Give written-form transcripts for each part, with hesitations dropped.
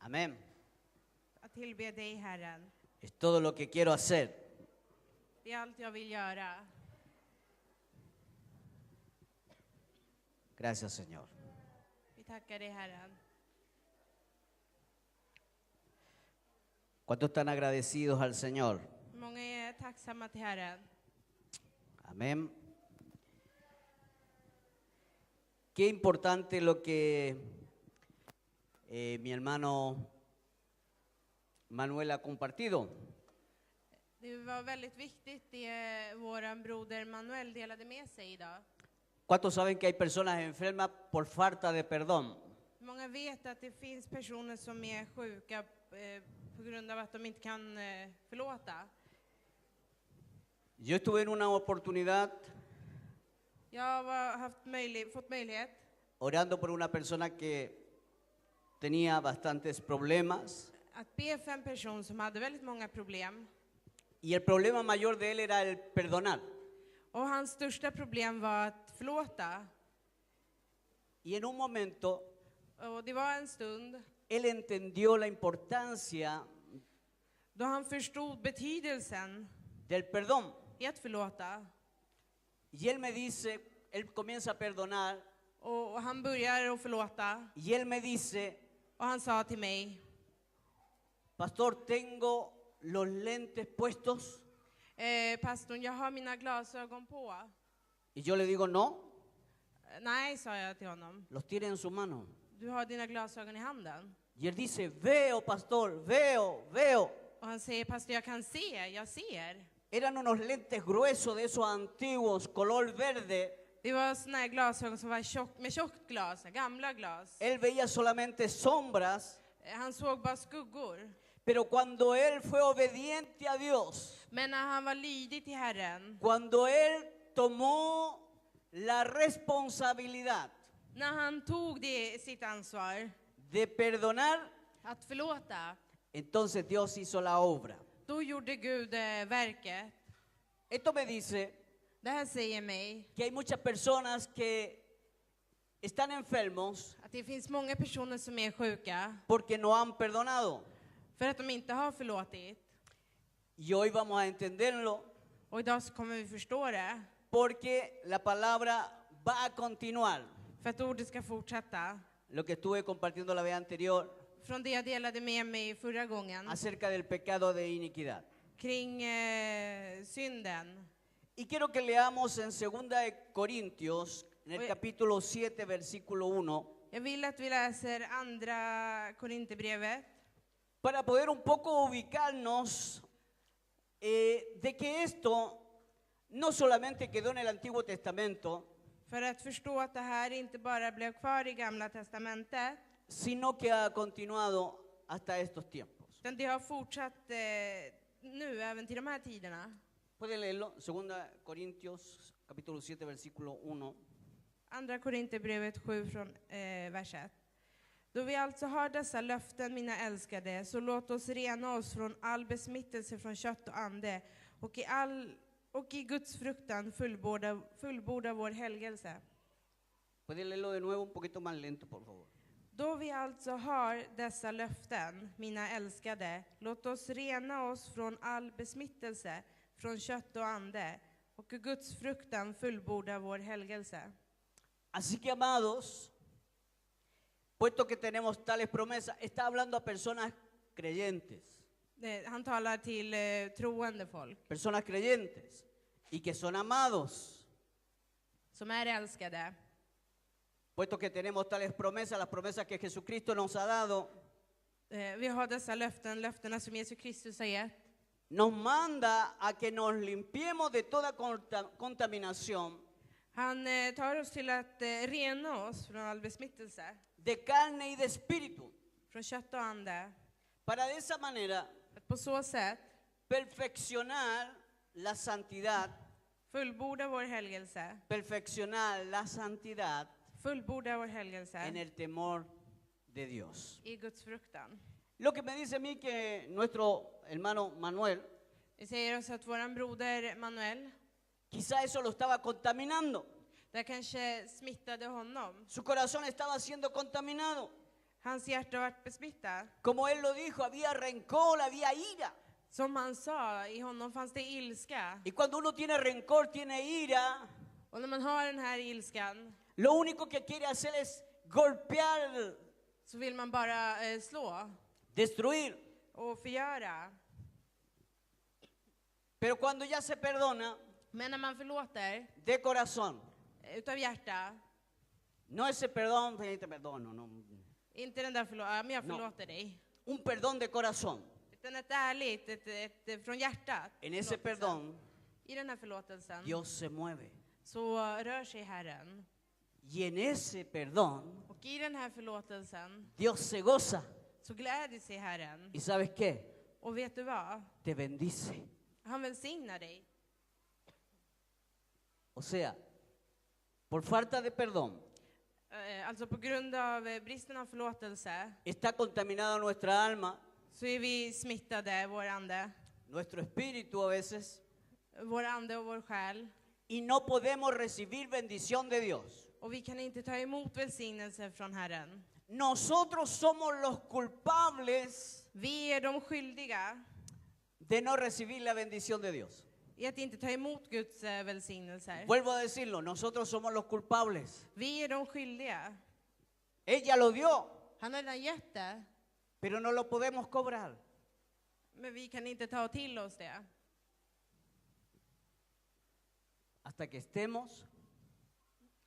Amén. Att tillbe dig, Herren. Es todo lo que quiero hacer. Det är allt jag vill göra. Gracias, Señor. Vi tackar dig, Herren. ¿Cuántos están agradecidos al Señor? Många är tacksamma till Herren. Amén. Qué importante lo que mi hermano Manuel ha compartido. Det var väldigt viktigt det våran broder Manuel delade med sig idag. ¿Cuántos saben que hay personas enfermas por falta de perdón? Många vet att det finns personer som är sjuka på grund av att de inte kan förlåta. Yo estuve en una oportunidad Jag har fått möjlighet orando por una persona que tenía bastantes problemas att be för en person som hade väldigt många problem. y el problema mayor de él era el perdonar. Och hans största problem var att förlåta. Y en un momento Och det var en stund él entendió la importancia då han förstod betydelsen del perdón. i att förlåta. Y él me dice, él comienza a perdonar Och han börjar att förlåta. y él me dice, Och han sa till mig, pastor, tengo los lentes puestos. pastorn, jag har mina glasögon på. Y yo le digo, no, Nej, sa jag till honom. los tiene en su mano. Du har dina glasögon i handen. Y él dice, veo, pastor, veo. Och han säger, pastor, jag ser. Eran unos lentes gruesos de esos antiguos, color verde. Det var såna här glasögon som var med tjockt glas, gamla glas. Él veía solamente sombras. Han såg bara skuggor. Pero cuando él fue obediente a Dios, Men när han var lydig till Herren, cuando él tomó la responsabilidad när han tog sitt ansvar de perdonar, att förlåta, entonces Dios hizo la obra. då gjorde Gud verket. Esto me dice Det här säger mig que hay muchas personas que están enfermos att det finns många personer som är sjuka porque no han perdonado. för att de inte har förlåtit. Y hoy vamos a entenderlo Och idag så kommer vi förstå det. porque la palabra va a continuar. För att ordet ska fortsätta. Lo que estuve compartiendo la vez anterior Från det jag delade med mig förra gången. acerca del pecado de iniquidad. Kring synden. Y quiero que leamos en 2 de Corintios, en el capítulo 7, versículo 1, Jag vill att vi läser andra Korinthierbrevet. para poder un poco ubicarnos de que esto no solamente quedó en el Antiguo Testamento, För att förstå att det här inte bara blev kvar i Gamla testamentet. sino que ha continuado hasta estos tiempos. Utan det har fortsatt nu, även till de här tiderna. Pueden leerlo, 2 Corintios, capítulo 7, versículo 1. Andra Korinthierbrevet 7 från vers 1. Då vi alltså har dessa löften, mina älskade, så låt oss rena oss från all besmittelse från kött och ande och i Guds fruktan fullborda vår helgelse. Pueden leerlo de nuevo un poquito más lento, por favor. Då vi alltså har dessa löften, mina älskade, låt oss rena oss från all besmittelse från kött och ande och i Guds fruktan fullborda vår helgelse. Así que, amados, puesto que tenemos tales promesas, está hablando a personas creyentes. Han talar till troende folk Personas creyentes y que son amados. som är älskade. Puesto que tenemos tales promesas, las promesas que Jesucristo nos ha dado, Vi har dessa löftena som Jesus Kristus har gett. nos manda a que nos limpiemos de toda contaminación Han tar oss till att rena oss från all besmittelse, de carne y de espíritu, från kött och ande. para de esa manera Att på så sätt perfeccionar la santidad, fullborda vår helgelse. perfeccionar la santidad Fullborda vår helgelse en el temor de Dios. i Guds fruktan. Lo que me dice a mí que nuestro hermano Manuel, Det säger oss att våran broder Manuel, quizá eso lo estaba contaminando. det kanske smittade honom. Su corazón estaba siendo contaminado. Hans hjärta har varit besmittat. Como él lo dijo, había rencor, había ira. Som han sa, i honom fanns det ilska. Y cuando uno tiene rencor, tiene ira, Och när man har den här ilskan lo único que quiere hacer es golpear, så vill man bara slå destruir. och förgöra. Pero cuando ya se perdona Men när man förlåter de corazón, utav hjärta, no ese perdón, te perdono, no. inte den där men jag No. förlåter dig. Un perdón de corazón. Utan ett ärligt, ett från hjärtat. En ese förlåtelse. perdón, I den här förlåtelsen Dios se mueve. så rör sig Herren. Y en ese perdón, Och i den här förlåtelsen Dios se goza. så gläder sig Herren. ¿Y sabes qué? Och vet du vad? Te bendice. Han välsignar dig. O sea, por falta de perdón, Alltså på grund av bristen av förlåtelse está contaminada nuestra alma, så är vi smittade, vår ande. nuestro espíritu a veces, Vår ande och vår själ. y no podemos recibir bendición de Dios. Och vi kan inte ta emot välsignelse från Herren. Nosotros somos los culpables Vi är de skyldiga de no recibir la bendición de Dios. i att inte ta emot Guds välsignelser. Vuelvo a decirlo, nosotros somos los culpables. Vi är de skyldiga. Ella lo dio, Han har redan gett det, pero no lo podemos cobrar. men vi kan inte ta till oss det. Hasta que estemos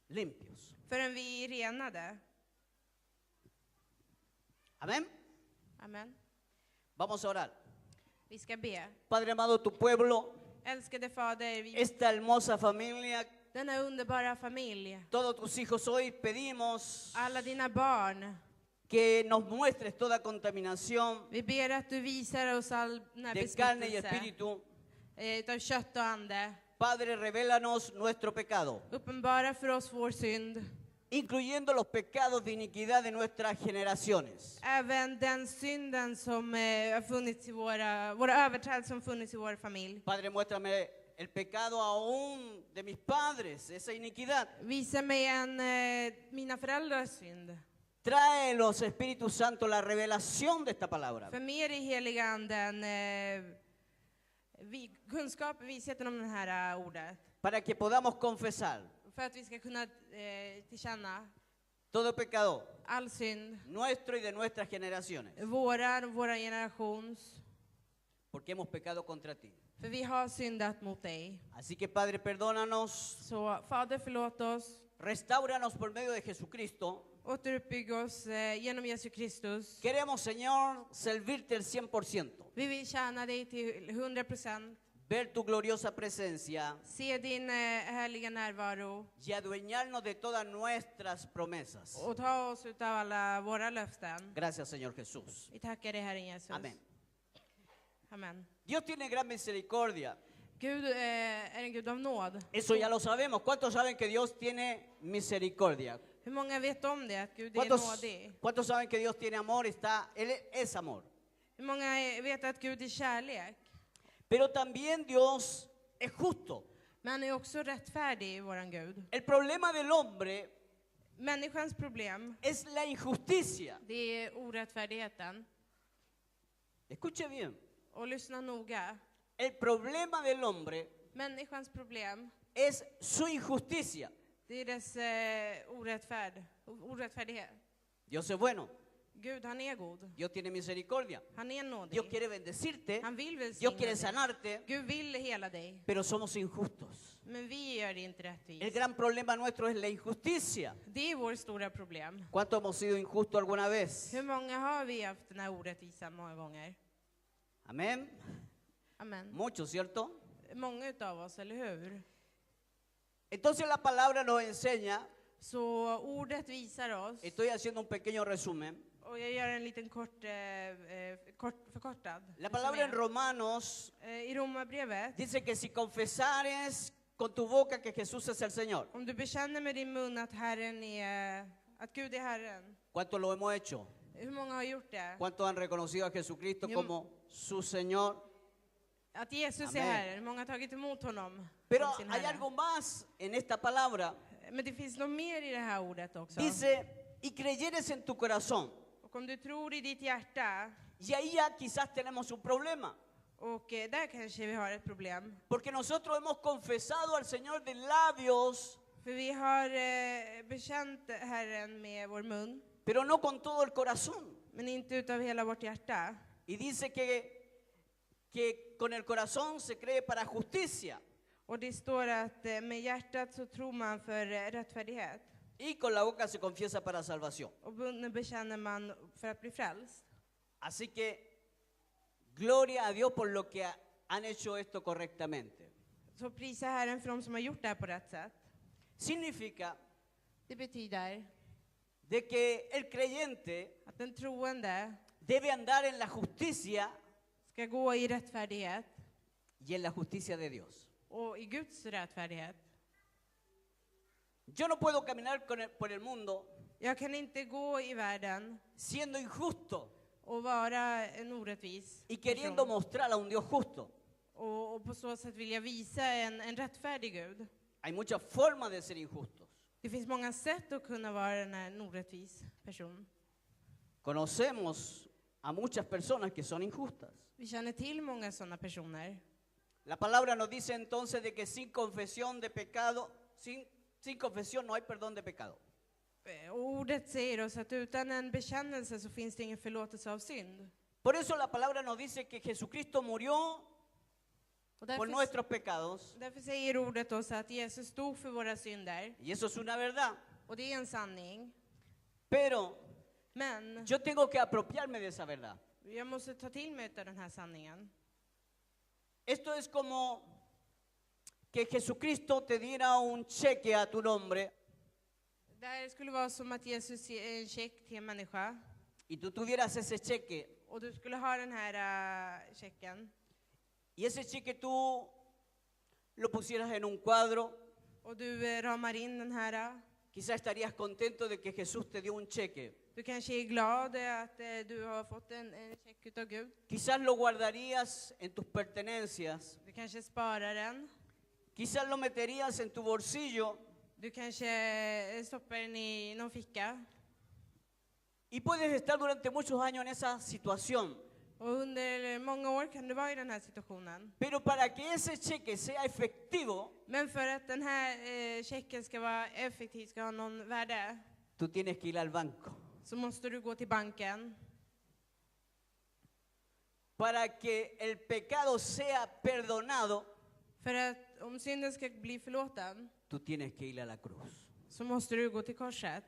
limpios. Förrän vi är renade. Amén. Amen. Vamos a orar. Vi ska be. Padre amado, tu pueblo, Älskade Fader, esta hermosa familia, denna underbara familj, todos tus hijos hoy pedimos alla dina barn. que nos muestres toda contaminación Vi ber att du visar oss all den här de carne y besmittelse espíritu. utav kött och ande. Padre, revélanos nuestro pecado, Uppenbara för oss vår synd. incluyendo los pecados de iniquidad de nuestras generaciones. Även den synden som har funnits i våra överträdelser som funnits i vår familj. Padre, muéstrame el pecado aún de mis padres, esa iniquidad. Visa mig mina föräldrars synd. Tráelos, Espíritu Santo, la revelación de esta palabra. För mer i heliga anden kunskap, visheten om det här ordet. Para que podamos confesar För att vi ska kunna tillkänna todo pecado all synd. nuestro y de nuestras generaciones. Våra generations. Porque hemos pecado contra ti. För vi har syndat mot dig. Así que, Padre, perdónanos, Så Fader, förlåt oss. restauranos por medio de Jesucristo. Återuppbygg oss genom Jesu Kristus. Queremos, Señor, servirte el 100%. Vi vill tjäna dig till 100%. Ver tu gloriosa presencia Se din härliga närvaro. y adueñarnos de todas nuestras promesas. Och ta oss utav alla våra löften. Gracias, Señor Jesús. Vi tackar dig, Herren Jesus. Amén. Amen. Dios tiene gran misericordia. Gud är en Gud av nåd. Eso ya lo sabemos. ¿Cuántos saben que Dios tiene misericordia? Hur många vet om det, att Gud är nådig? ¿Cuántos saben que Dios tiene amor? Él es amor. Hur många vet att Gud är kärlek? Pero también Dios es justo. Men han är också rättfärdig, våran Gud. El problema del hombre Människans problem, es la injusticia. det är orättfärdigheten. Escuche bien. Och lyssna noga. El problema del hombre Människans problem, es su injusticia. det är dess orättfärdighet. Dios es bueno. Gud, han är god. Dios tiene misericordia. Han är nådig. Dios quiere bendecirte. Han vill Dios välsigna quiere dig. sanarte. Gud vill hela dig. Pero somos injustos. Men vi gör det inte El rättvist. gran problema nuestro es la injusticia. Det är vår stora problem. ¿Cuánto hemos sido injustos alguna vez? Hur många har vi haft den här orättvisan många gånger? Amén. Amen. Mucho, ¿cierto? Många utav oss, eller hur? Entonces la palabra nos enseña, Så ordet visar oss, estoy haciendo un pequeño resumen. och jag gör en liten förkortad. La palabra en Romanos I Romarbrevet, dice que si confesares con tu boca que Jesús es el Señor. om du bekänner med din mun att att Gud är Herren. ¿Cuántos lo hemos hecho? Hur många har gjort det? ¿Cuántos han reconocido a Jesucristo como su Señor? Att Jesus Amén. är Herren. Hur många har tagit emot honom Pero som sin hay Herre? algo más en esta palabra. Men det finns något mer i det här ordet också. Dice, y creyeres en tu corazón Och Och om du tror i ditt hjärta, y ahí ya quizás tenemos un problema. och där kanske vi har ett problem. Porque nosotros hemos confesado al Señor de labios, För vi har bekänt Herren med vår mun, pero no con todo el corazón. men inte utav hela vårt hjärta. Y dice que con el corazón se cree para justicia Och det står att med hjärtat så tror man för rättfärdighet. y con la boca se confiesa para salvación. Och munnen bekänner man för att bli frälst. Así que gloria a Dios por lo que han hecho esto correctamente. Så prisa Herren för de som har gjort det här på rätt sätt. Significa Det betyder de que el creyente att den troende debe andar en la justicia ska gå i rättfärdighet y en la justicia de Dios. och i Guds rättfärdighet. Yo no puedo caminar por el mundo Jag kan inte gå i världen siendo injusto och vara en orättvis y queriendo person. mostrar a un Dios justo. Och på så sätt vill jag visa en rättfärdig Gud. Hay muchas formas de ser injustos. Det finns många sätt att kunna vara en orättvis person. Conocemos a muchas personas que son injustas. Vi känner till många sådana personer. La palabra nos dice entonces de que sin confesión de pecado, sin confesión no hay perdón de pecado. Ordet säger oss att utan en bekännelse så finns det ingen förlåtelse av synd. Por eso la palabra nos dice que Jesucristo murió Och por nuestros pecados. därför säger ordet oss att Jesus stod för våra synder. Y eso es una verdad. Och det är en sanning. Pero Men yo tengo que apropiarme de esa verdad. jag måste ta till mig av den här sanningen. Esto es como que Jesucristo te diera un cheque a tu nombre Det här skulle vara som att Jesus ger en check till en människa. y tú tuvieras ese cheque Och du skulle ha den här checken. y ese cheque tú lo pusieras en un cuadro. Och du ramar in den här. Quizás estarías contento de que Jesús te dio un cheque. Du kanske är glad att du har fått en check utav Gud. Quizás lo guardarías en tus pertenencias. Du kanske sparar den. Quizás lo meterías en tu bolsillo Du kanske stoppar den i någon ficka. y puedes estar durante muchos años en esa situación. Och under många år kan du vara i den här situationen. Pero para que ese cheque sea efectivo, Men för att den här checken ska vara effektiv, ska ha någon värde, tú tienes que ir al banco. så måste du gå till banken. Para que el pecado sea perdonado, För att om synden ska bli förlåten, tú tienes que ir a la cruz. så måste du gå till korset.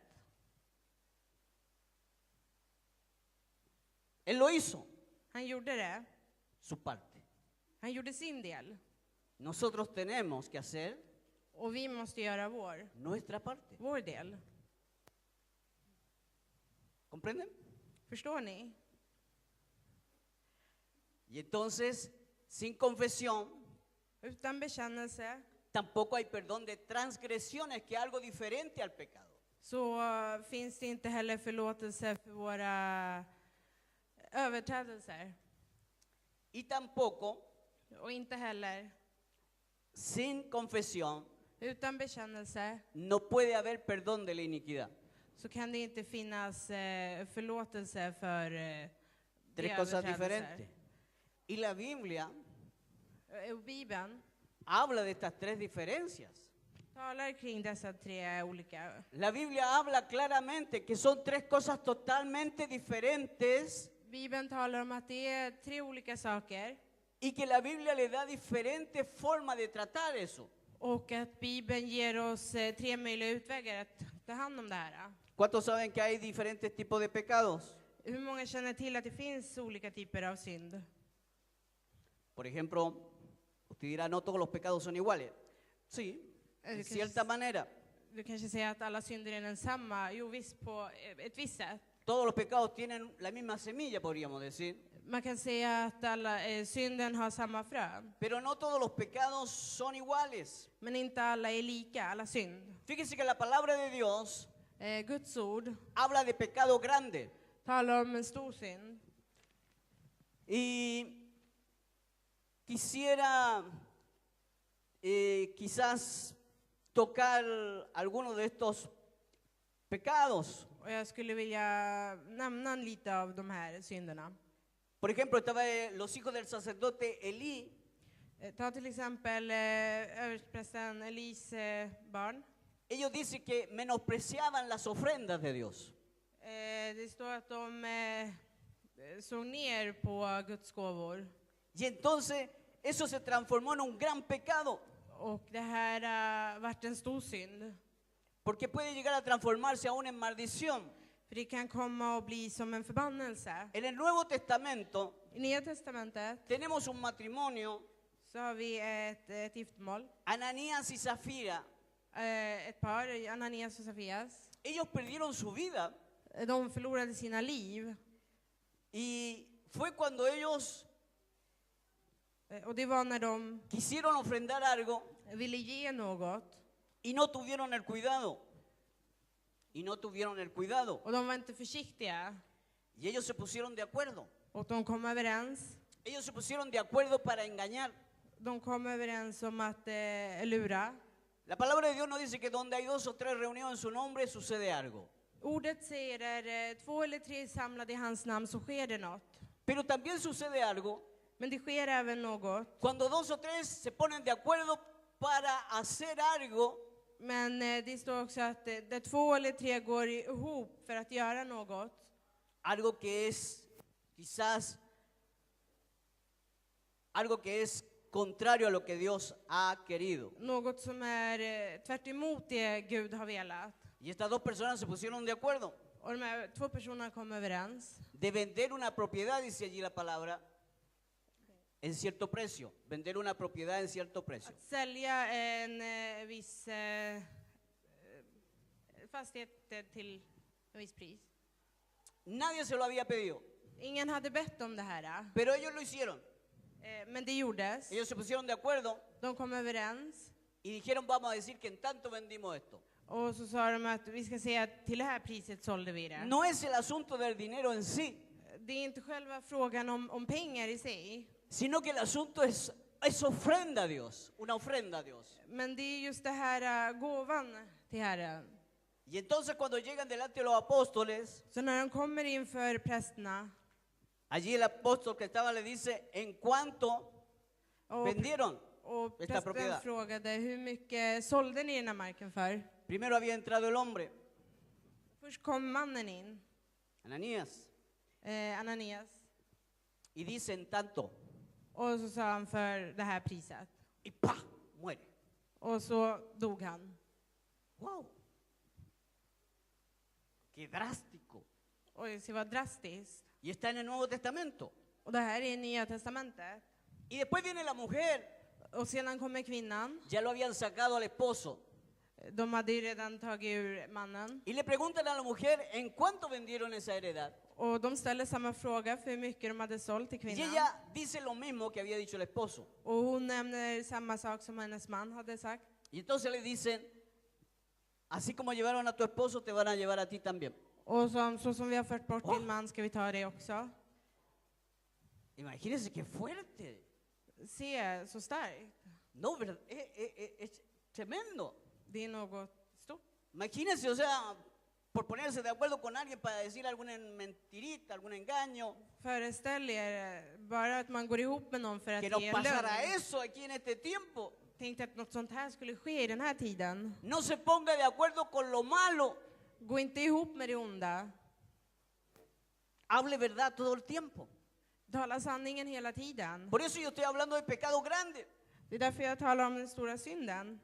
Él lo hizo, Han gjorde det. su parte. Han gjorde sin del. Nosotros tenemos que hacer Och vi måste göra nuestra parte. vår del. ¿Comprenden? Förstår ni? Y entonces, sin confesión, Utan bekännelse tampoco hay perdón de transgresiones, que es algo diferente al pecado. så finns det inte heller förlåtelse för våra överträdelser. Y tampoco, Och inte heller sin confesión, utan bekännelse no puede haber perdón de la iniquidad. så kan det inte finnas förlåtelse för Tres cosas diferentes. Y la Biblia Och Bibeln habla de estas tres diferencias. talar kring dessa tre olika. La Biblia habla claramente que son tres cosas totalmente diferentes Bibeln talar om att det är tre olika saker y que la Biblia le da diferentes formas de tratar eso. och att Bibeln ger oss tre möjliga utvägar att ta hand om det här. ¿Cuántos saben que hay diferentes tipos de pecados? Hur många känner till att det finns olika typer av synd? Por ejemplo, usted dirá, no todos los pecados son iguales. Sí, de cierta manera. Du kanske säger att alla synder är densamma. Jo, visst, på ett visst sätt. Todos los pecados tienen la misma semilla, podríamos decir. Man kan säga att alla synden har samma frö. Pero no todos los pecados son iguales. Men inte alla är lika, alla synd. Fíjese que la palabra de Dios Guds ord habla de pecado grande. talar om en stor synd. Y quisiera quizás tocar algunos de estos pecados. Och jag skulle vilja nämna lite av de här synderna. Por ejemplo, estaba los hijos del sacerdote Elí. Ta till exempel översteprästen Elis barn. Ellos dicen que menospreciaban las ofrendas de Dios. Det står att de såg ner på Guds gåvor. Y entonces eso se transformó en un gran pecado. Och det här vart en stor synd. Porque puede llegar a transformarse aún en maldición. För det kan komma att bli som en förbannelse. En el Nuevo Testamento I Nya testamentet tenemos un matrimonio, så har vi ett giftermål. Ananías y Zafira. Ett par, Ananias och Safias. Ellos perdieron su vida De förlorade sina liv. y fue cuando ellos Och det var när de quisieron ofrendar algo ville ge något. y no tuvieron el cuidado. Y no tuvieron el cuidado. Och de var inte försiktiga. Y ellos se pusieron de acuerdo. Och de kom överens. Ellos se pusieron de acuerdo para engañar. De kom överens om att lura. La palabra de Dios nos dice que donde hay 2 o 3 reunidos en su nombre sucede algo. Ordet säger där 2 eller 3 samlade i hans namn så sker det något. Pero también sucede algo Men det sker även något. cuando 2 o 3 se ponen de acuerdo para hacer algo. Men det står också att där 2 eller 3 går ihop för att göra något. Algo que es quizás algo que es contrario a lo que Dios ha querido. Något som är tvärt emot det Gud har velat. Y estas 2 personas se pusieron de acuerdo Och de här 2 personerna kom överens. de vender una propiedad, dice allí la palabra, en cierto precio. Vender una propiedad en cierto precio. Att sälja en viss fastighet till en viss pris. Nadie se lo había pedido, Ingen hade bett om det här. pero ellos lo hicieron. Men det gjordes. Ellos se pusieron de acuerdo De kom överens. y dijeron, vamos a decir que en tanto vendimos esto. Och så sa de att vi ska säga att till det här priset sålde vi det. No es el asunto del dinero en sí, Det är inte själva frågan om pengar i sig. sino que el asunto es ofrenda a Dios, una ofrenda a Dios. Men det är just det här gåvan till Herren. Y entonces cuando llegan delante de los apóstoles, Så när de kommer inför prästerna allí el apóstol que estaba le dice, ¿en cuánto och, vendieron och esta prästen propiedad? frågade hur mycket sålde ni den här marken för? Primero había entrado el hombre, Först kom mannen in, Ananías, Ananias. y dice en tanto, Och så sa han för det här priset. y ¡pa! Muere. Och så dog han. ¡Wow! ¡Qué drástico! Och det var drastiskt. Y está en el Nuevo Testamento. Och det här är i Nya testamentet. Y después viene la mujer, Och sedan kommer kvinnan. ya lo habían sacado al esposo. De hade ju redan tagit ur mannen. Y le preguntan a la mujer, ¿en cuánto vendieron esa heredad? Och de ställer samma fråga för hur mycket de hade sålt till Y kvinnan. ella dice lo mismo que había dicho el esposo. Och hon nämner samma sak som hennes man hade sagt. Y entonces le dicen, así como llevaron a tu esposo, te van a llevar a ti también. Och så som vi har fört bort Oh. din man ska vi ta det också. Imagínense qué fuerte. Se, så starkt. No, ¿verdad? Es tremendo. Det är något stort. Imagínense, o sea, por ponerse de acuerdo con alguien para decir alguna mentirita, algún engaño, Föreställ er bara att man går ihop med någon för att que nos ge pasara lön. eso aquí en este tiempo. Tänkte att något sånt här skulle ske i den här tiden. No se ponga de acuerdo con lo malo. Gå inte ihop med det onda. Hable verdad todo el tiempo. Tala sanningen hela tiden. Por eso yo estoy hablando de pecado grande. Det är därför jag talar om den stora synden.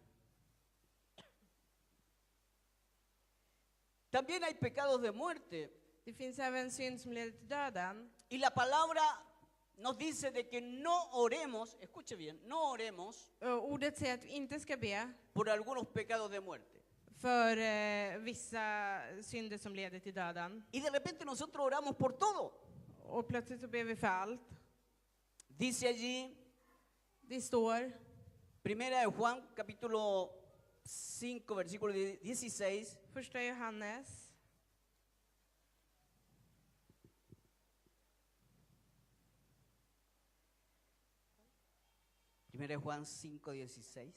También hay pecados de muerte. Det finns även synd som leder till döden. Y la palabra nos dice de que no oremos, escuche bien, no oremos Och ordet säger att vi inte ska be por algunos pecados de muerte. för vissa synder som leder till döden. Y de repente nosotros oramos por todo. Och plötsligt så ber vi för allt. Dice allí, Det står primera de Juan, capítulo 5, versículo 16. första Johannes. Primera de Juan 5, 16.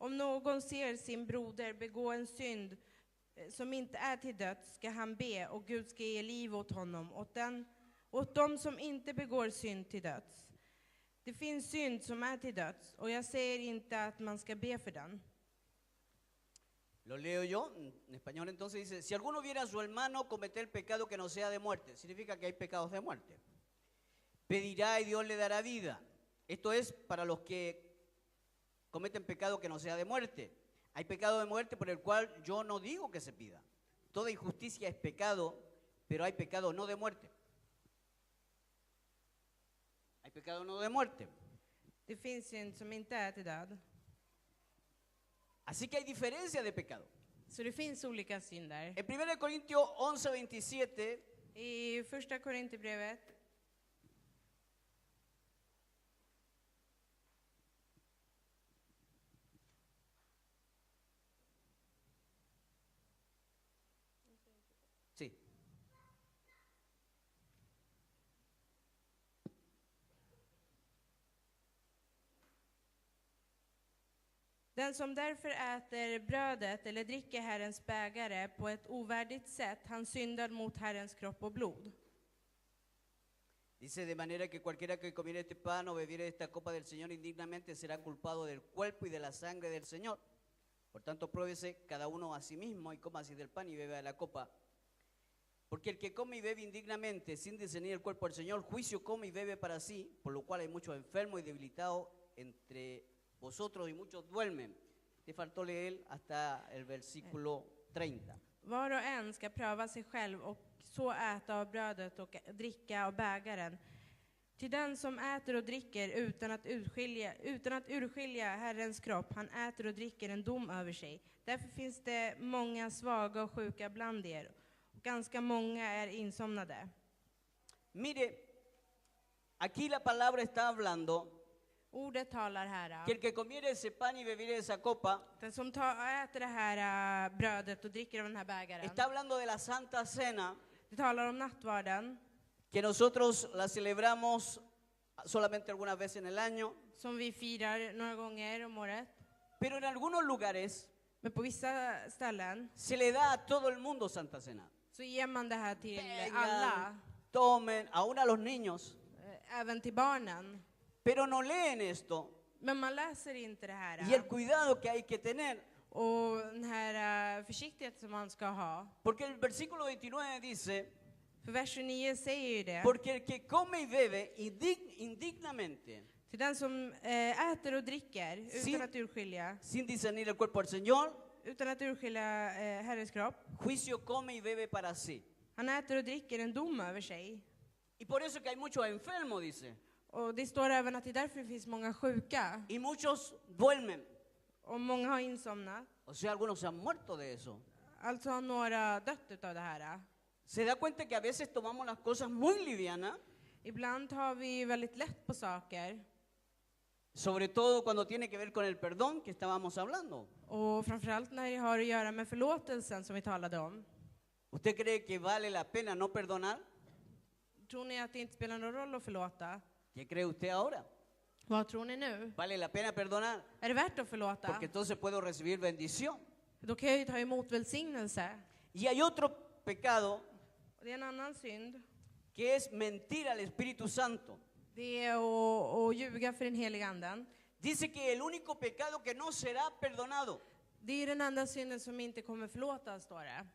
Om någon ser sin broder begå en synd som inte är till döds ska han be och Gud ska ge liv åt honom, åt dem som inte begår synd till döds. Det finns synd som är till döds och jag säger inte att man ska be för den. Lo leo yo en español, entonces dice, si alguno viera a su hermano cometer pecado que no sea de muerte, significa que hay pecados de muerte. Pedirá y Dios le dará vida. Esto es para los que cometen pecado que no sea de muerte. Hay pecado de muerte por el cual yo no digo que se pida. Toda injusticia es pecado, pero hay pecado no de muerte. Hay pecado no de muerte. Det finns synd som inte är till död. Así que hay diferencia de pecado. Så det finns olika synder. En 1 Corintios 11:27 I första Korinthierbrevet sí. Den som därför äter brödet eller dricker Herrens bägare på ett ovärdigt sätt, han syndar mot Herrens kropp och blod. Dice, de manera que cualquiera que comiere este pan o bebiere esta copa del Señor indignamente será culpado del cuerpo y de la sangre del Señor. Por tanto, pruébese cada uno a sí mismo y coma así del pan y beba de la copa. Porque el que come y bebe indignamente sin discernir el cuerpo del Señor, juicio come y bebe para sí, por lo cual hay muchos enfermos y debilitados entre vosotros y muchos duermen. Te faltó leer hasta el versículo 30. Var och en ska pröva sig själv och så äta av brödet och dricka av bägaren. Till den som äter och dricker utan att urskilja Herrens kropp, han äter och dricker en dom över sig. Därför finns det många svaga och sjuka bland er, och ganska många är insomnade. Mire, aquí la palabra está hablando Ordet talar här. que el que comiere ese pan y bebiere esa copa, Den som äter det här brödet och dricker av den här bägaren. está hablando de la Santa Cena, Det talar om nattvarden, que nosotros la celebramos solamente algunas veces en el año, som vi firar några gånger om året. pero en algunos lugares Men på vissa ställen se le da a todo el mundo Santa Cena. så ger man det här till Vengan, alla, tomen, aún a los niños, även till barnen. pero no leen esto Men man läser inte det y el här. cuidado que hay que tener, Och den här försiktigheten som man ska ha. porque el versículo 29 dice, För vers 29 säger ju det. porque el que come y bebe indignamente, Till den som äter och dricker utan att urskilja, sin discernir el cuerpo del Señor, Herrens kropp. juicio come y bebe para sí. Han äter och dricker en dom över sig. Y por eso que hay muchos enfermos, dice, Och det står även att det därför finns många sjuka. y muchos duermen. Och många har insomnat. O sea, algunos se han muerto de eso. Alltså har några dött utav det här. Se da cuenta que a veces tomamos las cosas muy livianas, Ibland har vi väldigt lätt på saker. sobre todo cuando tiene que ver con el perdón que estábamos hablando. Och framförallt när det har att göra med förlåtelsen som vi talade om. ¿Usted cree que vale la pena no perdonar? Tror ni att det inte spelar någon roll att förlåta? ¿Qué cree usted ahora? Vad tror ni nu? ¿Vale la pena perdonar? Är det värt att förlåta? Porque entonces puedo recibir bendición. Då kan jag ju ta emot välsignelse. Y hay otro pecado Och det är en annan synd. que es mentir al Espíritu Santo. Det är att ljuga för den heliga anden. Dice que el único pecado que no será perdonado, Det är den enda synden som inte kommer förlåtas, står det.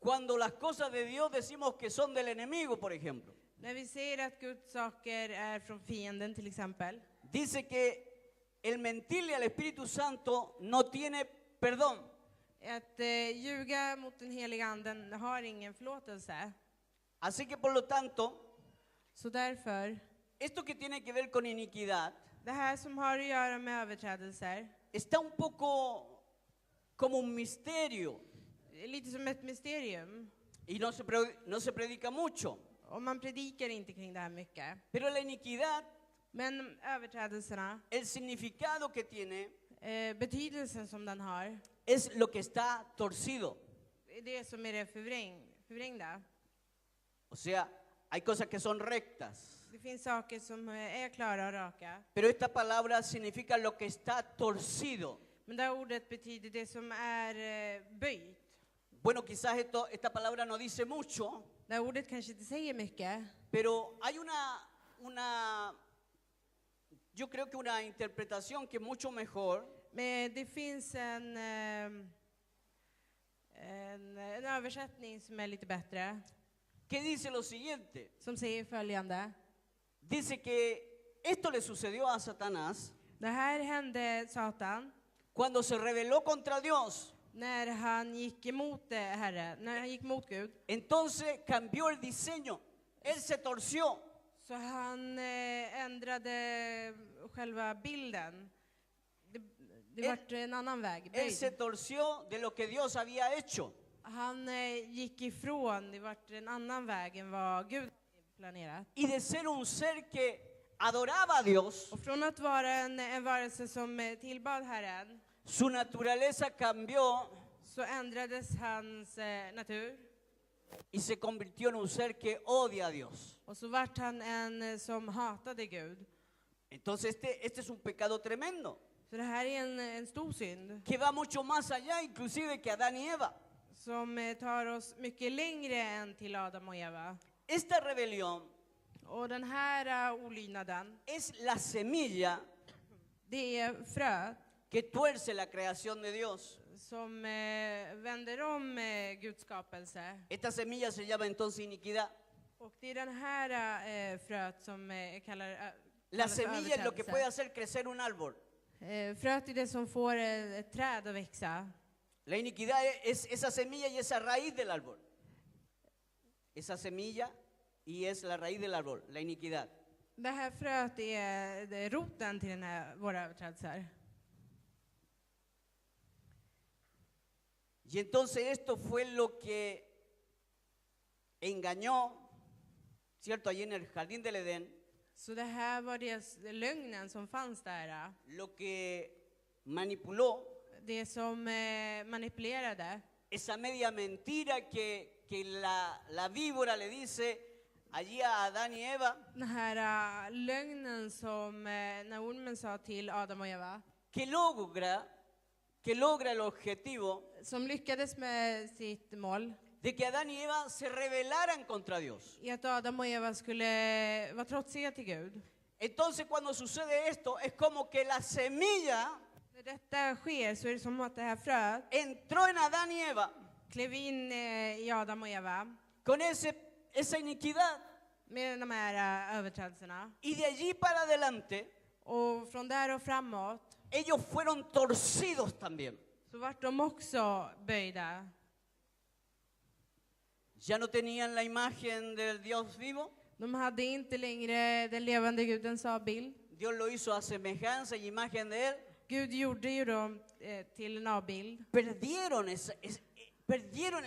cuando las cosas de Dios decimos que son del enemigo, por ejemplo. När vi säger att Guds saker är från fienden, till exempel. Dice que el mentirle al Espíritu Santo no tiene perdón. Att ljuga mot den heliga anden har ingen förlåtelse. Así que por lo tanto, Så därför, esto que tiene que ver con iniquidad det här som har att göra med överträdelser, está un poco como un misterio är lite som ett mysterium. y no se predica mucho. Och man predikar inte kring det här mycket. Pero la iniquidad, Men överträdelserna, el significado que tiene betydelsen som den har, es lo que está torcido. det är det som är det förvrängda. O sea, hay cosas que son rectas. Det finns saker som är klara och raka. Pero esta palabra significa lo que está torcido. Men det här ordet betyder det som är böjt. Bueno, quizás esta palabra no dice mucho, Det här ordet kanske inte säger mycket. pero hay yo creo que una interpretación que es mucho mejor. Men det finns en översättning som är lite bättre. Que dice lo siguiente. Som säger följande. Dice que esto le sucedió a Satanás Det här hände Satan cuando se rebeló contra Dios. när han gick emot Herren, när han gick mot Gud. Entonces cambió el diseño. Él se torció. Så han ändrade själva bilden. Det var en annan väg. Él se torció de lo que Dios había hecho. Han gick ifrån, det var en annan väg än vad Gud planerat. Y de ser un ser que adoraba a Dios, Och från att vara en varelse som tillbad Herren, su naturaleza cambió så ändrades hans natur. y se convirtió en un ser que odia a Dios. Och så vart han en som hatade Gud. Entonces este es un pecado tremendo, Så det här är en stor synd que va mucho más allá inclusive que Adán y Eva. som tar oss mycket längre än till Adam och Eva. Esta rebelión Och den här olydnaden, es la semilla det är fröet que tuerce la creación de Dios. som vänder om Guds skapelse. Esta semilla se llama entonces iniquidad. Och det är den här fröet som kallas La semilla es lo que puede överträdelse. hacer crecer un árbol. Fröet är det som får ett träd att växa. La iniquidad es esa semilla y esa raíz del árbol. Esa semilla y es la raíz del árbol, la iniquidad. Det här fröet är roten till den här, våra överträdelser. Y entonces esto fue lo que engañó, ¿cierto? Allí en el jardín del Edén, Så det här var lögnen som fanns där. lo que manipuló, Det som manipulerade. esa media mentira que la víbora le dice allí a Adán y Eva, Den här lögnen som när ormen sa till Adam och Eva. que logra el objetivo Som lyckades med sitt mål. de que Adán y Eva se rebelaran contra Dios. I att Adam och Eva skulle vara trotsiga till Gud. Entonces cuando sucede esto es como que la semilla När detta sker så är det som att det här fröet entró en Adán y Eva klev in i Adam och Eva. con esa iniquidad. Med de här överträdelserna. Y de allí para adelante Och från där och framåt ellos fueron torcidos también. så vart de också böjda. Ya no tenían la imagen del Dios vivo. De hade inte längre den levande Gudens avbild. Dios lo hizo a semejanza y imagen de él. Gud gjorde ju dem till en avbild. Perdieron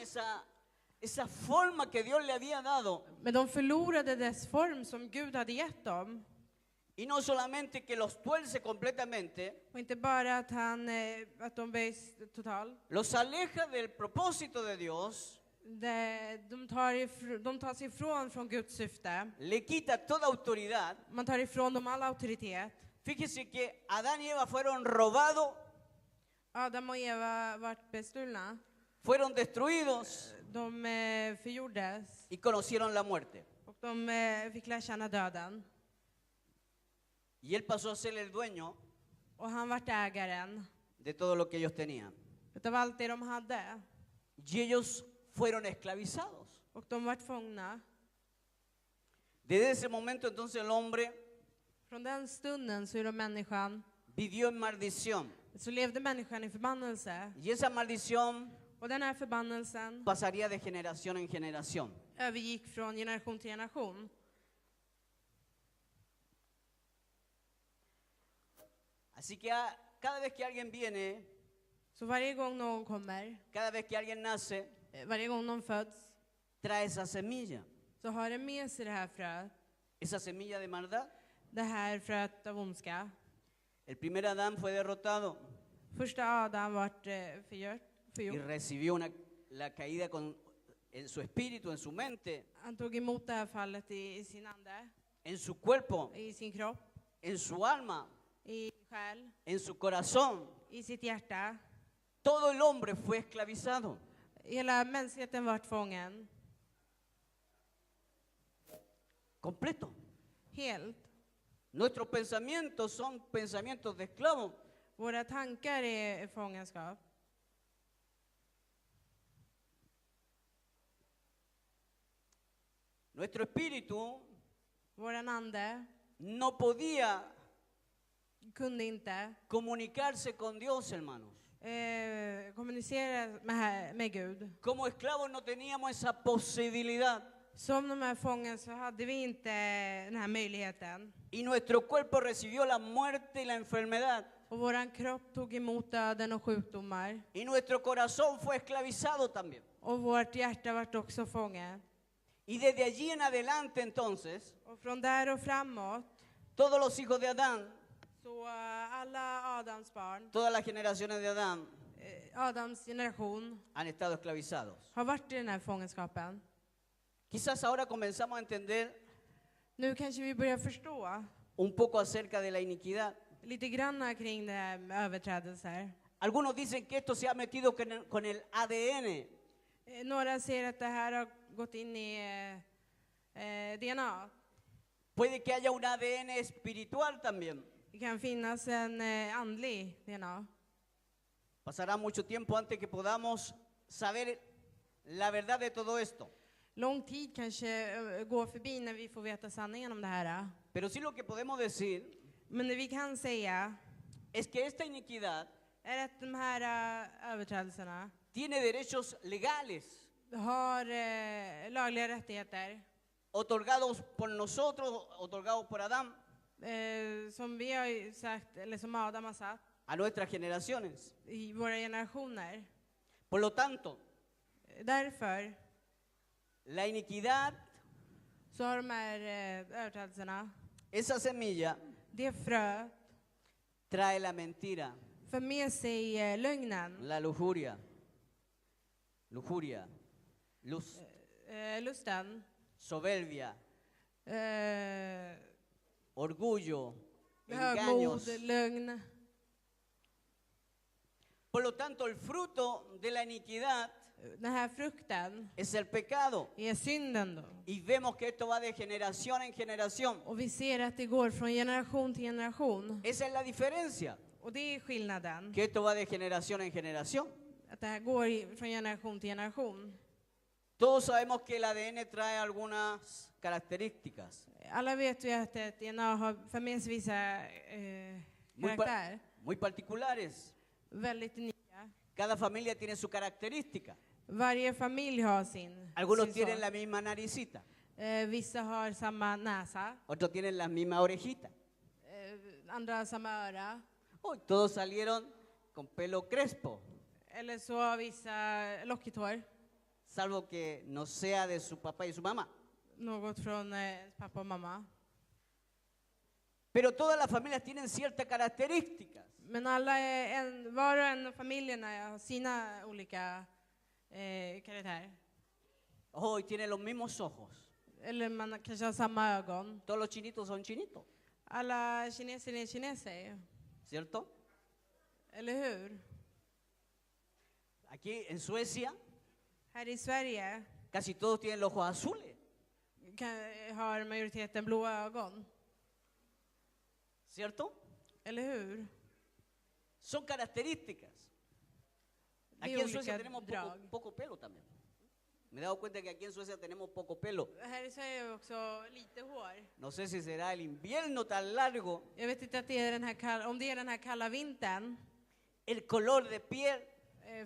esa forma que Dios le había dado. Men de förlorade dess form som Gud hade gett dem. Y no solamente que los tuerce completamente, Och inte bara att de böjs totalt. los aleja del propósito de Dios, De tar sig ifrån från Guds syfte. le quita toda autoridad. Man tar ifrån dem all auktoritet. Fíjese que Adán y Eva fueron robados, Adam och Eva vart bestulna. fueron destruidos De förgjordes. y conocieron la muerte. Och de fick lära känna döden. Y él pasó a ser el dueño Och han vart ägaren de todo lo que ellos tenían. utav allt det de hade. Y ellos fueron esclavizados. Och de vart fångna. Desde ese momento entonces el hombre Från den stunden så är de människan. vivió en maldición. Så levde människan i förbannelse. Y esa maldición Och den här förbannelsen pasaría de generación en generación. övergick från generation till generation. Así que cada vez que alguien viene, Så varje gång någon kommer, cada vez que alguien nace, varje gång någon föds, trae esa semilla. så har det med sig det här fröet. Esa semilla de maldad. Det här fröet av ondska. El primer Adán fue derrotado Första Adam vart y förgjord. recibió la caída en su espíritu, en su mente, Han tog emot det här fallet i sin ande, en su cuerpo, i sin kropp, en su alma. i själ, en su corazón, i sitt hjärta. todo el hombre fue esclavizado. Hela mänskligheten vart fången. Completo. Helt. Nuestros pensamientos son pensamientos de esclavo. Våra tankar är fångenskap. Nuestro espíritu Våran ande no podía kunde inte comunicarse con Dios, hermanos. kommunicera med Gud. Como esclavos no teníamos esa posibilidad. Som de här fången så hade vi inte den här möjligheten. Y nuestro cuerpo recibió la muerte y la enfermedad. Och våran kropp tog emot döden och sjukdomar. Y nuestro corazón fue esclavizado también. Och vårt hjärta vart också fånget. Y desde allí en adelante entonces, Och från där och framåt todos los hijos de Adán, så alla Adams barn, todas las generaciones de Adán, Adams generation han estado esclavizados. har varit i den här fångenskapen. Quizás ahora comenzamos a entender Nu kanske vi börjar förstå un poco acerca de la iniquidad. lite grann kring det här med överträdelser. Algunos dicen que esto se ha metido con el ADN. Några säger att det här har gått in i DNA. Puede que haya un ADN espiritual también. Det kan finnas en andlig DNA. Pasará mucho tiempo antes que podamos saber la verdad de todo esto. Lång tid kanske går förbi när vi får veta sanningen om det här. Pero sí lo que podemos decir Men det vi kan säga es que esta iniquidad är att de här överträdelserna tiene derechos legales har lagliga rättigheter otorgados por nosotros, otorgados por Adán som vi har sagt, eller som Adam har satt a nuestras generaciones. i våra generationer. Por lo tanto, Därför la iniquidad, så har de här överträdelserna, esa semilla, det frö trae la mentira, för med sig lögnen, la lujuria, lust, lusten, soberbia, orgullo, högmod, engaños. lögn. Por lo tanto, el fruto de la iniquidad Den här frukten es el pecado. är synden då. Y vemos que esto va de generación en generación. Och vi ser att det går från generation till generation. Esa es la diferencia, Och det är skillnaden. que esto va de generación en generación. Att det här går från generation till generation. Todos sabemos que el ADN trae algunas características Alla vet ju att ett DNA har för med sig vissa karaktär. muy particulares. Väldigt unika. Cada familia tiene su característica. Varje familj har sin. Algunos sin tienen sak. la misma naricita, Vissa har samma näsa. otros tienen la misma orejita. Andra har samma öra. Hoy todos salieron con pelo crespo, Eller så har vissa lockigt hår. salvo que no sea de su papá y su mamá. Något från pappa och mamma. Pero todas las familias tienen ciertas características. Men alla var och en av familjerna har sina olika karaktärer. Hoy tienen los mismos ojos. Eller man kanske har samma ögon. Todos los chinitos son chinitos, Alla kineser är kineser. ¿cierto? Eller hur? Aquí en Suecia Här i Sverige casi todos tienen los ojos azules, har majoriteten blåa ögon. ¿cierto? Eller hur? Son características. Det Aquí är en Suecia olika tenemos drag. poco pelo también. Me he dado cuenta que aquí en Suecia tenemos poco pelo. Här i Sverige har vi också lite hår. No sé si será el invierno tan largo, Jag vet inte att det är den här om det är den här kalla vintern. el color de piel,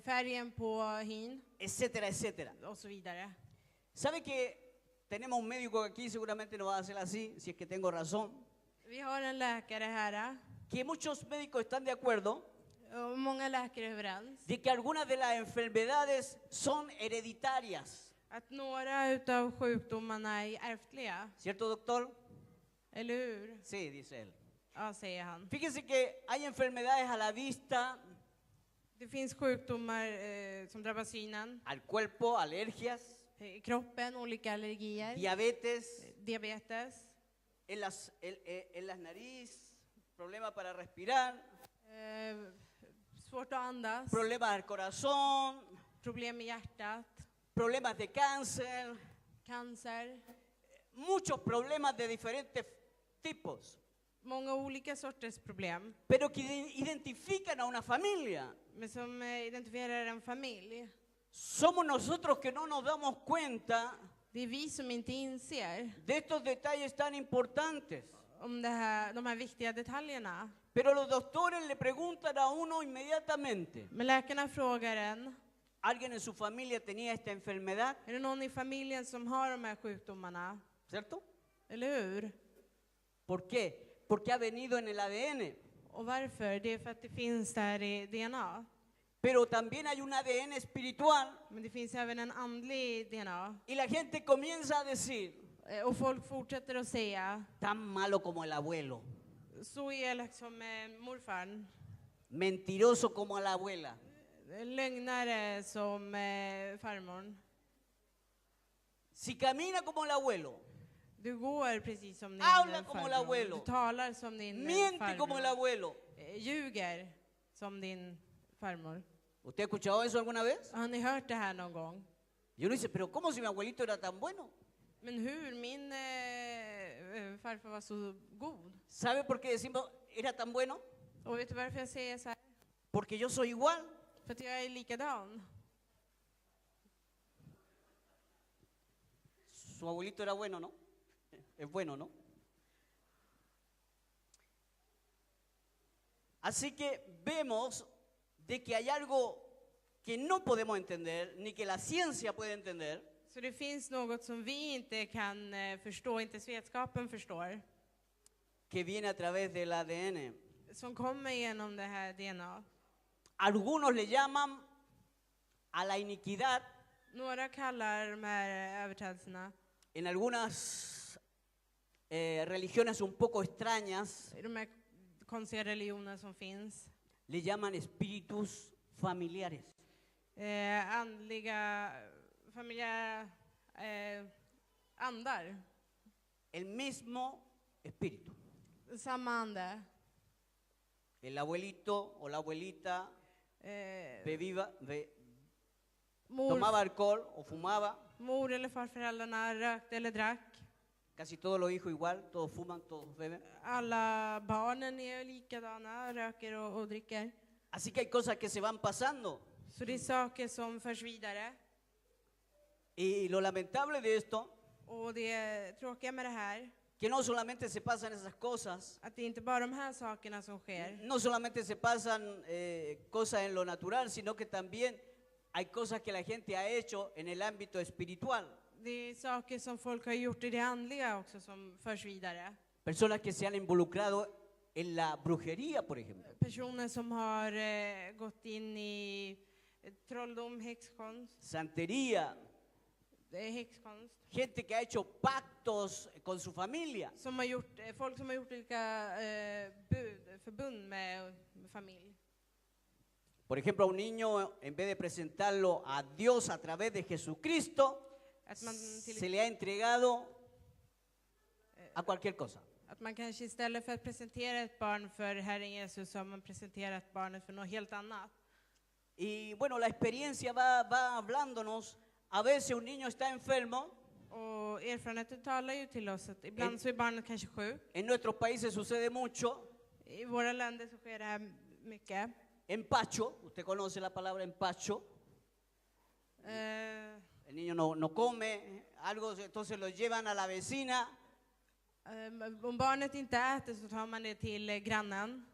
Färgen på hin etcétera, etcétera. och så vidare. ¿Sabe que tenemos un médico aquí, seguramente no va a ser así, si es que tengo razón? Vi har en läkare här. Que muchos médicos están de acuerdo Och många läkare är överens. de que algunas de las enfermedades son hereditarias. Att några utav sjukdomarna är ärftliga. ¿Cierto, doctor? Eller hur? Sí, dice él. Ja, säger han. Fíjese que hay enfermedades a la vista, Det finns sjukdomar som drabbar synen, al cuerpo, alergias, kroppen, olika allergier, diabetes, diabetes, en las nariz, problemas para respirar, Svårt att andas, problemas del corazón, problem med hjärtat, problemas de cáncer, cancer, muchos problemas de diferentes tipos, många olika sorters problem. pero que identifican a una familia. Men som identifierar en familj. Somos nosotros que no nos damos cuenta Det är vi som inte inser de estos detalles tan importantes. om de här viktiga detaljerna. Pero los doctores le preguntan a uno inmediatamente. Men läkarna frågar en, ¿Alguien en su familia tenía esta enfermedad? är det någon i familjen som har de här sjukdomarna? ¿Cierto? Eller hur? ¿Por qué? Porque ha venido en el ADN. Och varför? Det är för att det finns där i DNA. Pero también hay un ADN espiritual. Men det finns även en andlig DNA. Y la gente comienza a decir, Och folk fortsätter att säga, tan malo como el abuelo, så elak som morfar, mentiroso como la abuela. lögnare som farmor. Si camina como el abuelo, Du går precis som din habla como el farmor. abuelo, Du talar som din miente como el farmor. abuelo. Ljuger som din farmor. ¿Usted ha escuchado eso alguna vez? Har ni hört det här någon gång? Y uno dice, pero ¿cómo si mi abuelito era tan bueno? Men hur? Min farfar var så god. ¿Sabe por qué decimos era tan bueno? Och vet du varför jag säger så här? Porque yo soy igual. För att jag är likadan. Su abuelito era bueno, ¿no? Es bueno, ¿no? Así que vemos de que hay algo que no podemos entender, ni que la ciencia puede entender, Så det finns något som vi inte kan förstå, inte vetenskapen förstår. que viene a través del ADN. Som kommer genom det här DNA. Algunos le llaman a la iniquidad, Några kallar de här överträdelserna, en algunas religiones un poco extrañas, i de här konstiga religioner som finns, le llaman espíritus familiares. andliga, familjära andar. El mismo espíritu. Samma ande. El abuelito o la abuelita tomaba alcohol o fumaba. Mor eller farföräldrarna rökte eller drack. Casi todos los hijos igual, todos fuman, todos beben. Alla barnen är likadana, röker och dricker. Así que hay cosas que se van pasando. Så det är saker som förs vidare. Y lo lamentable de esto, Och det tråkiga med det här, que no solamente se pasan esas cosas, att det inte bara är de här sakerna som sker. no solamente se pasan cosas en lo natural, sino que también hay cosas que la gente ha hecho en el ámbito espiritual. Det är saker som folk har gjort i det andliga också som förs vidare. Personas que se han involucrado en la brujería, por ejemplo. Personer som har gått in i trolldom, häxkonst. Santería. Häxkonst. Gente que ha hecho pactos con su familia. Som har gjort, folk som har gjort olika förbund med familj. Por ejemplo, a un niño, en vez de presentarlo a Dios a través de Jesucristo, se le ha entregado a cualquier cosa. Att man kanske istället för att presentera ett barn för Herren Jesus har man presenterat barnet för något helt annat. Y bueno, la experiencia va hablándonos. A veces un niño está enfermo. Och erfarenheten talar ju till oss att ibland så är barnet kanske sjuk. En nuestros países sucede mucho. I våra länder så sker det här mycket. Empacho, usted conoce la palabra empacho. El niño no come algo, entonces lo llevan a la vecina. Om barnet inte äter så tar man det till grannen.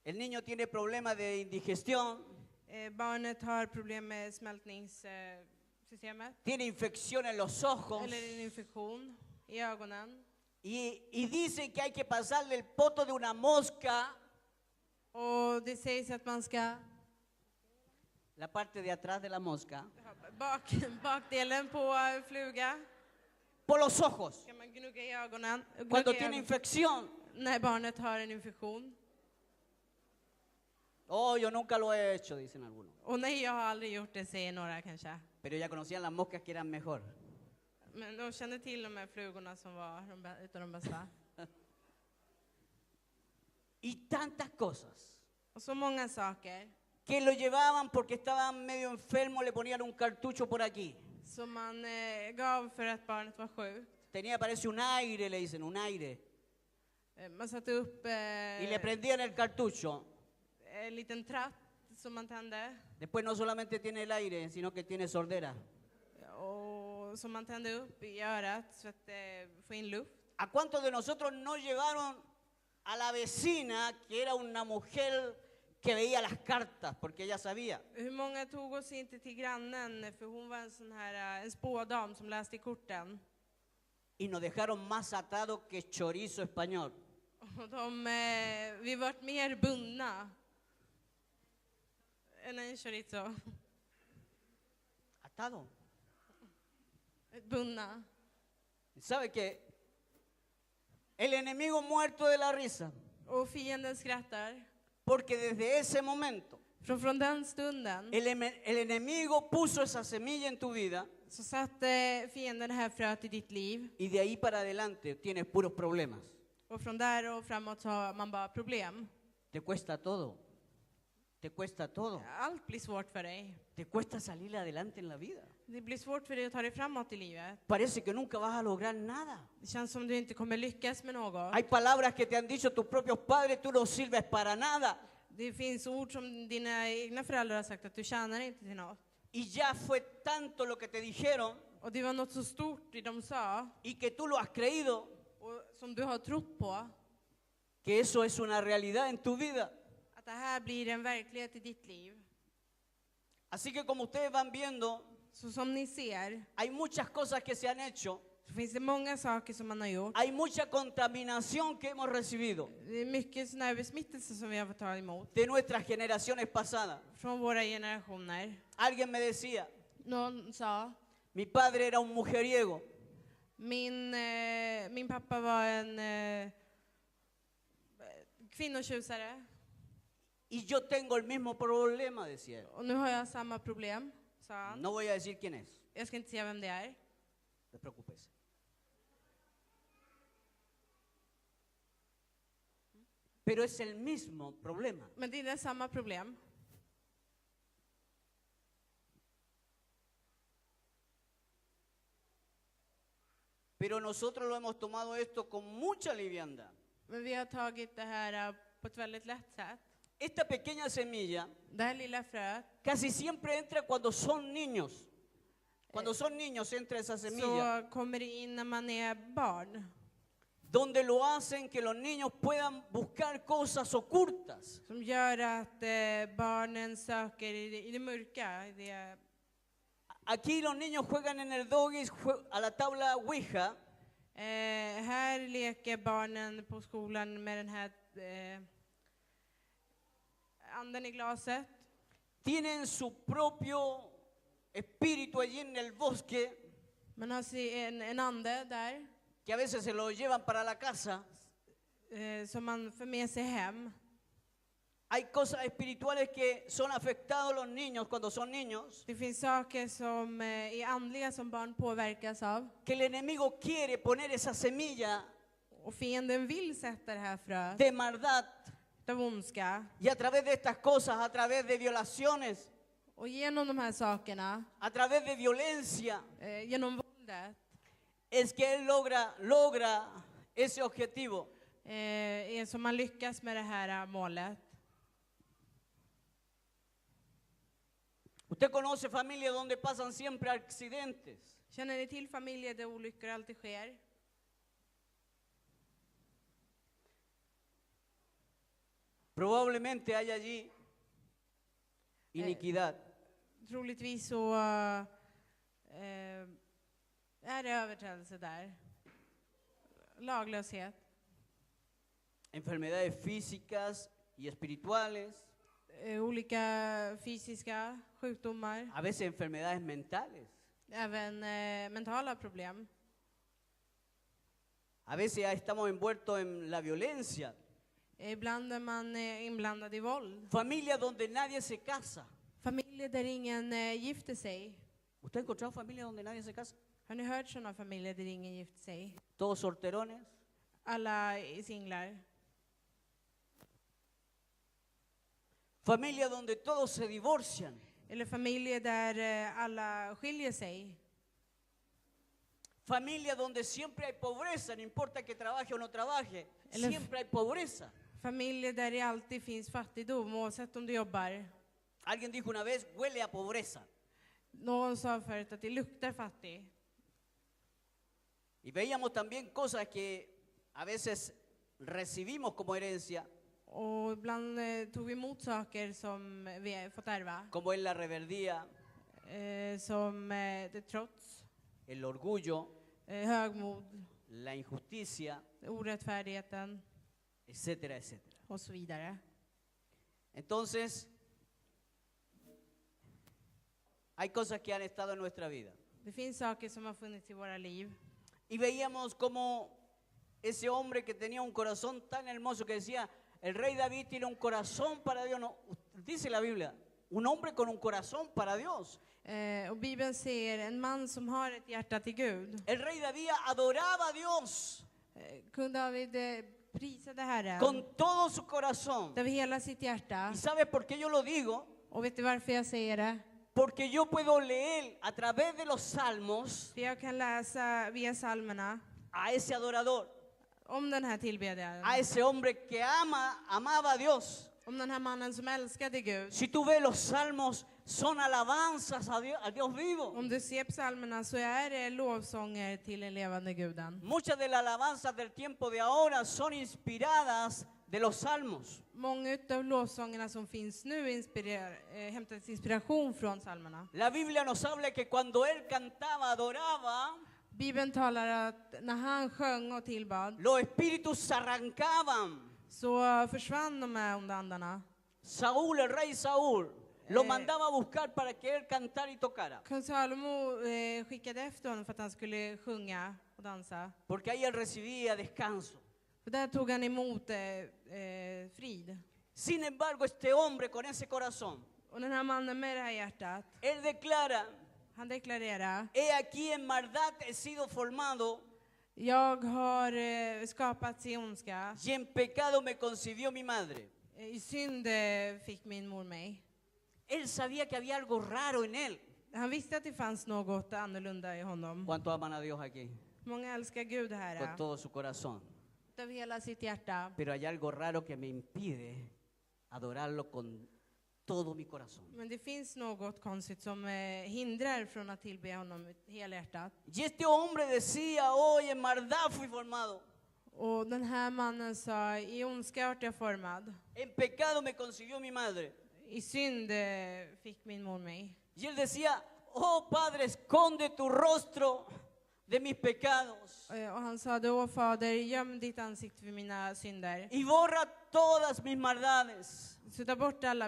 El niño tiene problemas de indigestión. Barnet har problem med smältningssystemet. Tiene infección en los ojos. Eller en infektion i ögonen. Y dicen que hay que pasarle el poto de una mosca. Och det sägs att man ska la parte de atrás de la mosca. Bakdelen på fluga. Por los ojos. Ska man gnugga i ögonen. Cuando tiene infección. När barnet har en infektion. Oh, yo nunca lo he hecho, dicen algunos. Och nej, jag har aldrig gjort det, säger några kanske. Pero ya conocían las moscas que eran mejor. Men de kände till de här flugorna som var utav de bästa. y tantas cosas. Och så många saker. Que lo llevaban porque estaban medio enfermos, le ponían un cartucho por aquí. Som man gav för att barnet var sjukt. Tenía, parece un aire, le dicen, un aire. Man satte upp Y le prendían el cartucho. en liten tratt som man tände. Después no solamente tiene el aire, sino que tiene sordera. Och som man tände upp i örat så att få in luft. ¿A cuántos de nosotros no llevaron a la vecina, que era una mujer que veía las cartas, porque ella sabía? Hur många tog oss inte till grannen för hon var en sån här en spådam som läste i korten. Y nos dejaron más atados que chorizo español. Och vi vart mer bundna än en chorizo. Atado. Bundna. ¿Sabe qué? El enemigo muerto de la risa. Och fienden skrattar. Porque desde ese momento Från den stunden el enemigo puso esa semilla en tu vida så satte fienden det här fröet i ditt liv. y de ahí para adelante tienes puros problemas. Och från där och framåt så har man bara problem. Te cuesta todo. Te cuesta todo. Allt blir svårt för dig. Te cuesta salir adelante en la vida. Det blir svårt för dig att ta dig framåt i livet. Parece que nunca vas a lograr nada. Det känns som du inte kommer lyckas med något. Hay palabras que te han dicho tus propios padres, tú no sirves para nada. Det finns ord som dina egna föräldrar har sagt att du tjänar inte till något. Y ya fue tanto lo que te dijeron Och det var något så stort de sa y que tú lo has creído, och som du har trott på. que eso es una realidad en tu vida. Att det här blir en verklighet i ditt liv. Así que como ustedes van viendo, Så som ni ser hay muchas cosas que se han hecho. så finns det många saker som man har gjort. Hay mucha contaminación que hemos recibido Det är mycket sån här besmittelse som vi har fått ta emot. de nuestras generaciones pasadas. Från våra generationer. Alguien me decía, Någon sa, mi padre era un mujeriego. min pappa var en kvinnotjusare. Y yo tengo el mismo problema, decía él. Och nu har jag samma problem, sa han. No voy a decir quién es, Jag ska inte säga vem det är. no te preocupes. Pero es el mismo problema. Men det är samma problem. Pero nosotros lo hemos tomado esto con mucha liviandad. Men vi har tagit det här på ett väldigt lätt sätt. Esta pequeña semilla Det här lilla fröet casi siempre entra cuando son niños. Cuando son niños entra esa semilla. så kommer det in när man är barn. Donde lo hacen que los niños puedan buscar cosas ocultas. Som gör att barnen söker i det mörka. I det. Aquí los niños juegan en el doggy a la tabla Ouija. Här leker barnen på skolan med den här anden i glaset. Tienen su propio espíritu allí en el bosque, Man har en ande där que a veces se lo llevan para la casa. som man för med sig hem. Hay cosas espirituales que son afectados los niños cuando son niños, Det finns saker som är andliga som barn påverkas av. que el enemigo quiere poner esa semilla Och fienden vill sätta det här fröet de maldad. av ondska. Y a través de estas cosas, a través de violaciones, Och genom de här sakerna, a través de violencia, genom våldet, es que él logra ese objetivo. som man lyckas med det här målet. Usted conoce familias donde pasan siempre accidentes. Känner ni till familjer där olyckor alltid sker? Probablemente hay allí iniquidad. Troligtvis så är det överträdelse där. Laglöshet. Enfermedades físicas y espirituales. Olika fysiska sjukdomar. A veces enfermedades mentales. Även mentala problem. A veces estamos envueltos en la violencia. Ibland är man inblandad i våld. Familias donde nadie se casa. Familjer där ingen gifter sig. ¿Usted ha encontrado familias donde nadie se casa? Har ni hört sådana familjer där ingen gifter sig? Todos solterones. Alla är singlar. Familias donde todos se divorcian. Eller familjer där alla skiljer sig. Familias donde siempre hay pobreza, no importa que trabaje o no trabaje, Eller- siempre hay pobreza. Familjer där det alltid finns fattigdom, oavsett om du jobbar. Alguien dijo una vez, huele a pobreza. Någon sa förut att det luktar fattig. Y veíamos también cosas que a veces recibimos como herencia, Och ibland tog vi emot saker som vi fått ärva. como es la rebeldía, Som det trots, el orgullo, högmod, la injusticia, orättfärdigheten etcétera, etcétera. och så vidare. Entonces, hay cosas que han estado en nuestra vida. Det finns saker som har funnits i våra liv. Y veíamos como ese hombre que tenía un corazón tan hermoso que decía, el rey David tiene un corazón para Dios. No, dice la Biblia, un hombre con un corazón para Dios. Och Bibeln säger en man som har ett hjärta till Gud. El rey David adoraba a Dios Kung David prisade Herren con todo su corazón. över hela sitt hjärta. ¿Y sabes por qué yo lo digo? Och vet du varför jag säger det? Porque yo puedo leer a través de los salmos För jag kan läsa via psalmerna a ese adorador, om den här tillbedjaren. a ese hombre que amaba a Dios. Om den här mannen som älskade Gud. Si tú ves los salmos, son alabanzas a Dios vivo. Om du ser psalmerna så är det lovsånger till den levande Guden. Muchas de las alabanzas del tiempo de ahora son inspiradas de los salmos. Många av lovsångerna som finns nu hämtar inspiration från psalmerna. La Biblia nos habla que cuando él cantaba, adoraba, Bibeln talar att när han sjöng och tillbad los espíritus se arrancaban. så försvann de här onda andarna. Saúl, el rey Saúl, lo mandaba a buscar para que él cantara y tocara. Kung Salomo skickade efter honom för att han skulle sjunga och dansa. Porque ahí él recibía descanso. För där tog han emot frid. Sin embargo, este hombre con ese corazón, Och den här mannen med det här hjärtat, él declara, han deklarerar: he aquí en maldad he sido formado jag har skapats i ondska. y en pecado me concibió mi madre. I synd fick min mor mig. Él sabía que había algo raro en él. Han visste att det fanns något annorlunda i honom. ¿Cuánto aman a Dios aquí? Många älskar Gud här. Con todo su corazón. Av hela sitt hjärta. Pero hay algo raro que me impide adorarlo con todo mi corazón. Men det finns något konstigt som hindrar från att tillbe honom hela hjärtat. Y este hombre decía, hoy en maldad fui formado. Och den här mannen sa: i ondska vart jag formad. En pecado me concibió mi madre. I synd fick min mor mig. Y él decía, oh Padre, esconde tu rostro de mis pecados Och han sa: då Fader, göm ditt ansikte för mina synder. y borra todas mis maldades. Så ta bort all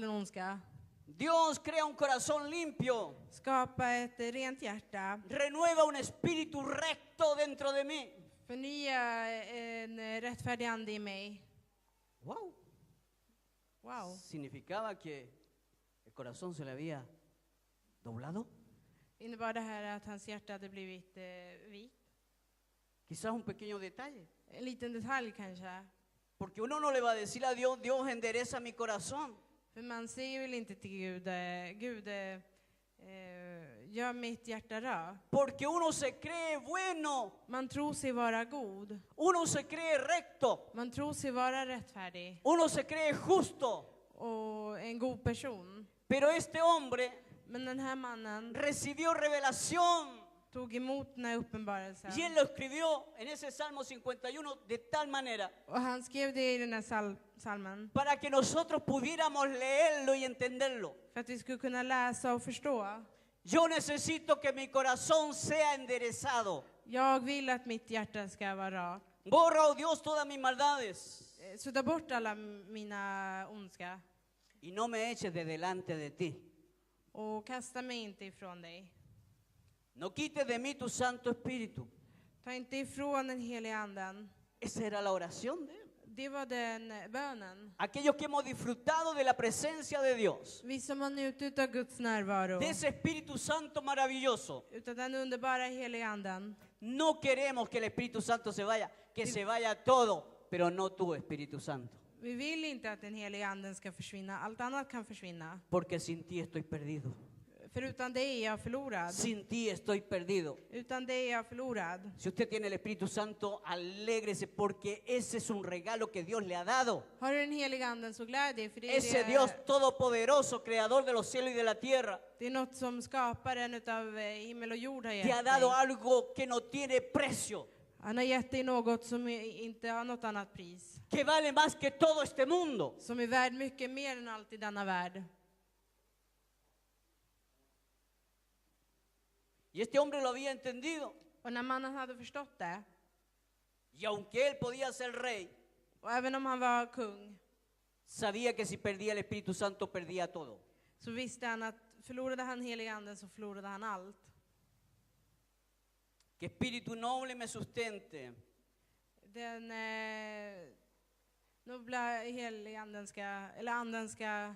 den ondska. Dios crea un corazón limpio, Skapa ett rent hjärta. renueva un espíritu recto dentro de mí. Förnya en rättfärdig ande i mig. Wow. Wow. Significaba que el corazón se le había doblado. Innebar det här att hans hjärta hade blivit vikt? Quizás un pequeño detalle. En liten detalj kanske. Porque uno no le va a decir a Dios, Dios endereza mi corazón. För man säger väl inte till Gud, Gud gör mitt hjärta rakt. Porque uno se cree bueno, Man tror sig vara god. uno se cree recto, Man tror sig vara rättfärdig uno se cree justo. och en god person. Pero este hombre Men den här mannen recibió revelación tog emot den här uppenbarelsen. y él lo escribió en ese Salmo 51 de tal manera Och han skrev det i den här salmen para que nosotros pudiéramos leerlo y entenderlo. för att vi skulle kunna läsa och förstå. Yo necesito que mi corazón sea enderezado. Jag vill att mitt hjärta ska vara rakt. Borra, oh Dios, todas mis maldades Sudda bort alla mina ondska y no me eches de delante de ti. och kasta mig inte ifrån dig. No quites de mí tu Santo Espíritu. Ta inte ifrån den heliga anden. Esa era la oración de él. Det var den bönen. Aquellos que hemos disfrutado de la presencia de Dios, Vi som har njutit av Guds närvaro, de ese Espíritu Santo maravilloso, utav den underbara heliga anden. no queremos que el Espíritu Santo se vaya, que se vaya todo, pero no tú, Espíritu Santo. Vi vill inte att den heliga anden ska försvinna. Allt annat kan försvinna. Porque sin ti estoy perdido. För utan det är jag förlorad. Sin ti estoy perdido. Utan det är jag förlorad. Si usted tiene el Espíritu Santo, alégrese porque ese es un regalo que Dios le ha dado. Har du den heliga anden så gläd dig, för Ese Dios todopoderoso, creador de los cielos y de la tierra, det är något som skaparen utav himmel och jord har te gett ha dado dig. algo que no tiene precio, Han har gett dig något som inte har något annat pris. que vale más que todo este mundo. Som är värd mycket mer än allt i denna värld. Y este hombre lo había entendido. Och när mannen hade förstått det, Y aunque él podía ser rey, och även om han var kung, sabía que si perdía el Espíritu Santo, perdía todo. så visste han att förlorade han heliga anden så förlorade han allt. Que Espíritu noble me sustente. Den nobla heliga anden anden ska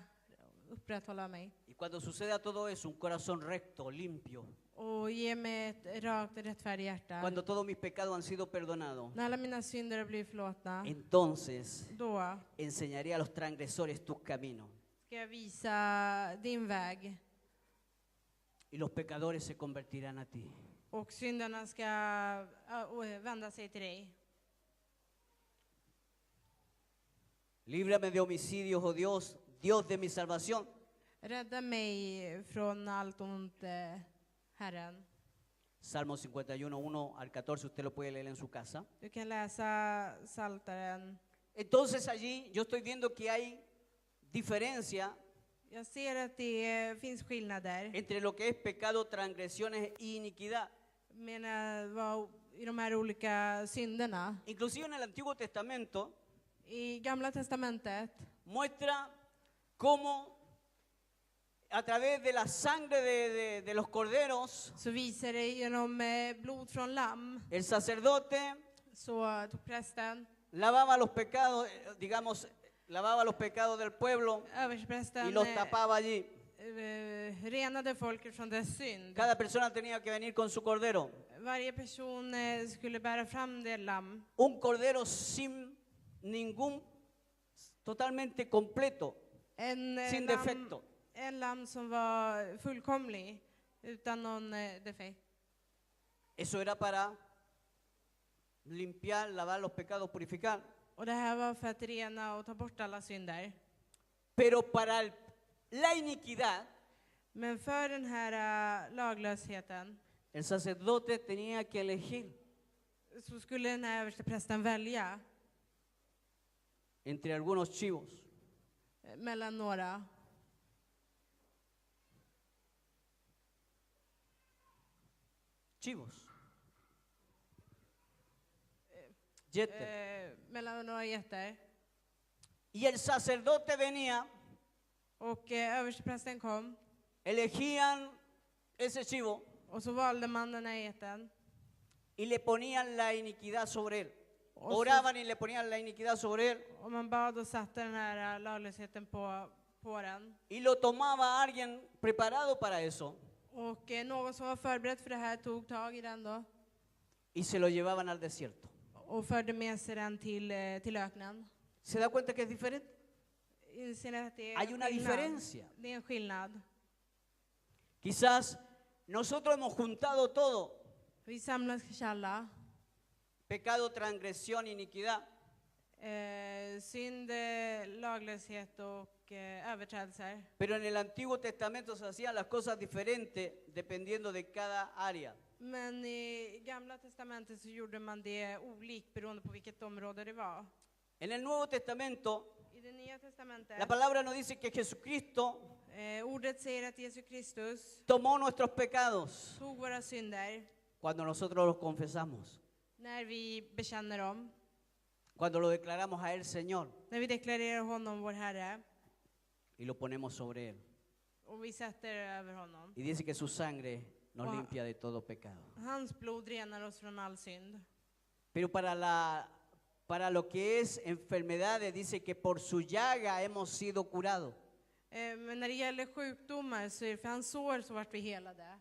upprätthålla mig. Y cuando suceda todo eso, un corazón recto, limpio. Och ge mig ett rakt och rättfärdigt hjärta. Cuando todos mis pecados han sido perdonados, När alla mina synder har blivit förlåtna, entonces då enseñaré a los transgresores tus caminos. ska jag visa din väg. Y los pecadores se convertirán a ti. Och syndarna ska vända sig till dig. Líbrame de homicidios, oh Dios, Dios de mi salvación. Rädda mig från allt ont, Herren. Salmo 51, 1 al 14, usted lo puede leer en su casa. Du kan läsa Psaltaren. Entonces allí yo estoy viendo que hay diferencia Jag ser att det finns skillnader entre lo que es pecado, transgresiones y iniquidad. I de här olika synderna. Inclusive en el Antiguo Testamento I Gamla testamentet muestra cómo a través de la sangre de los corderos, så visar det genom blod från lamm, el sacerdote så tog prästen, lavaba los pecados, digamos, lavaba los pecados del pueblo y översteprästen, los tapaba allí. renade folket från dess synd. Cada persona tenía que venir con su cordero. Varje person skulle bära fram det lamm. Un cordero sin ningún, totalmente completo, sin defecto. En lamm som var fullkomlig, utan någon defekt. Eso era para limpiar, lavar los pecados, purificar. Och det här var för att rena och ta bort alla synder. Pero para la iniquidad, Men för den här laglösheten el sacerdote tenía que elegir så skulle den här översteprästen välja entre algunos chivos. mellan några. Chivos. Yeter. Mellan några getter. Y el sacerdote venía, Och översteprästen kom. elegían ese chivo Och så valde man den här geten. y le ponían la iniquidad sobre él. Och, så, Oraban y le ponían la iniquidad sobre él. och man bad och satte den här laglösheten på den. Y lo tomaba alguien preparado para eso. Och någon som var förberedd för det här tog tag i den då. Y se lo llevaban al desierto. Och förde med sig den till öknen. ¿Se da cuenta que es diferente? Inser att det är Hay una diferencia. Det är en skillnad. Quizás nosotros hemos juntado todo. Vi samlas kanske alla. Pecado, transgresión, iniquidad. Synd, laglöshet och överträdelser. Pero en el Antiguo Testamento se hacían las cosas diferentes dependiendo de cada área. Men i Gamla testamentet så gjorde man det olikt beroende på vilket område det var. En el Nuevo Testamento, I det Nya testamentet, la palabra nos dice que Jesucristo ordet säger att Jesus Kristus tomó nuestros pecados tog våra synder cuando nosotros los confesamos, när vi bekänner dem, cuando lo declaramos a Él Señor när vi deklarerar honom vår Herre y lo ponemos sobre Él. och vi sätter över honom. Y dice que su sangre nos Wow. limpia de todo pecado. Hans blod renar oss från all synd. Pero para lo que es enfermedades, dice que por su llaga hemos sido curados. Men när det gäller sjukdomar så är det för hans sår så vart vi helade.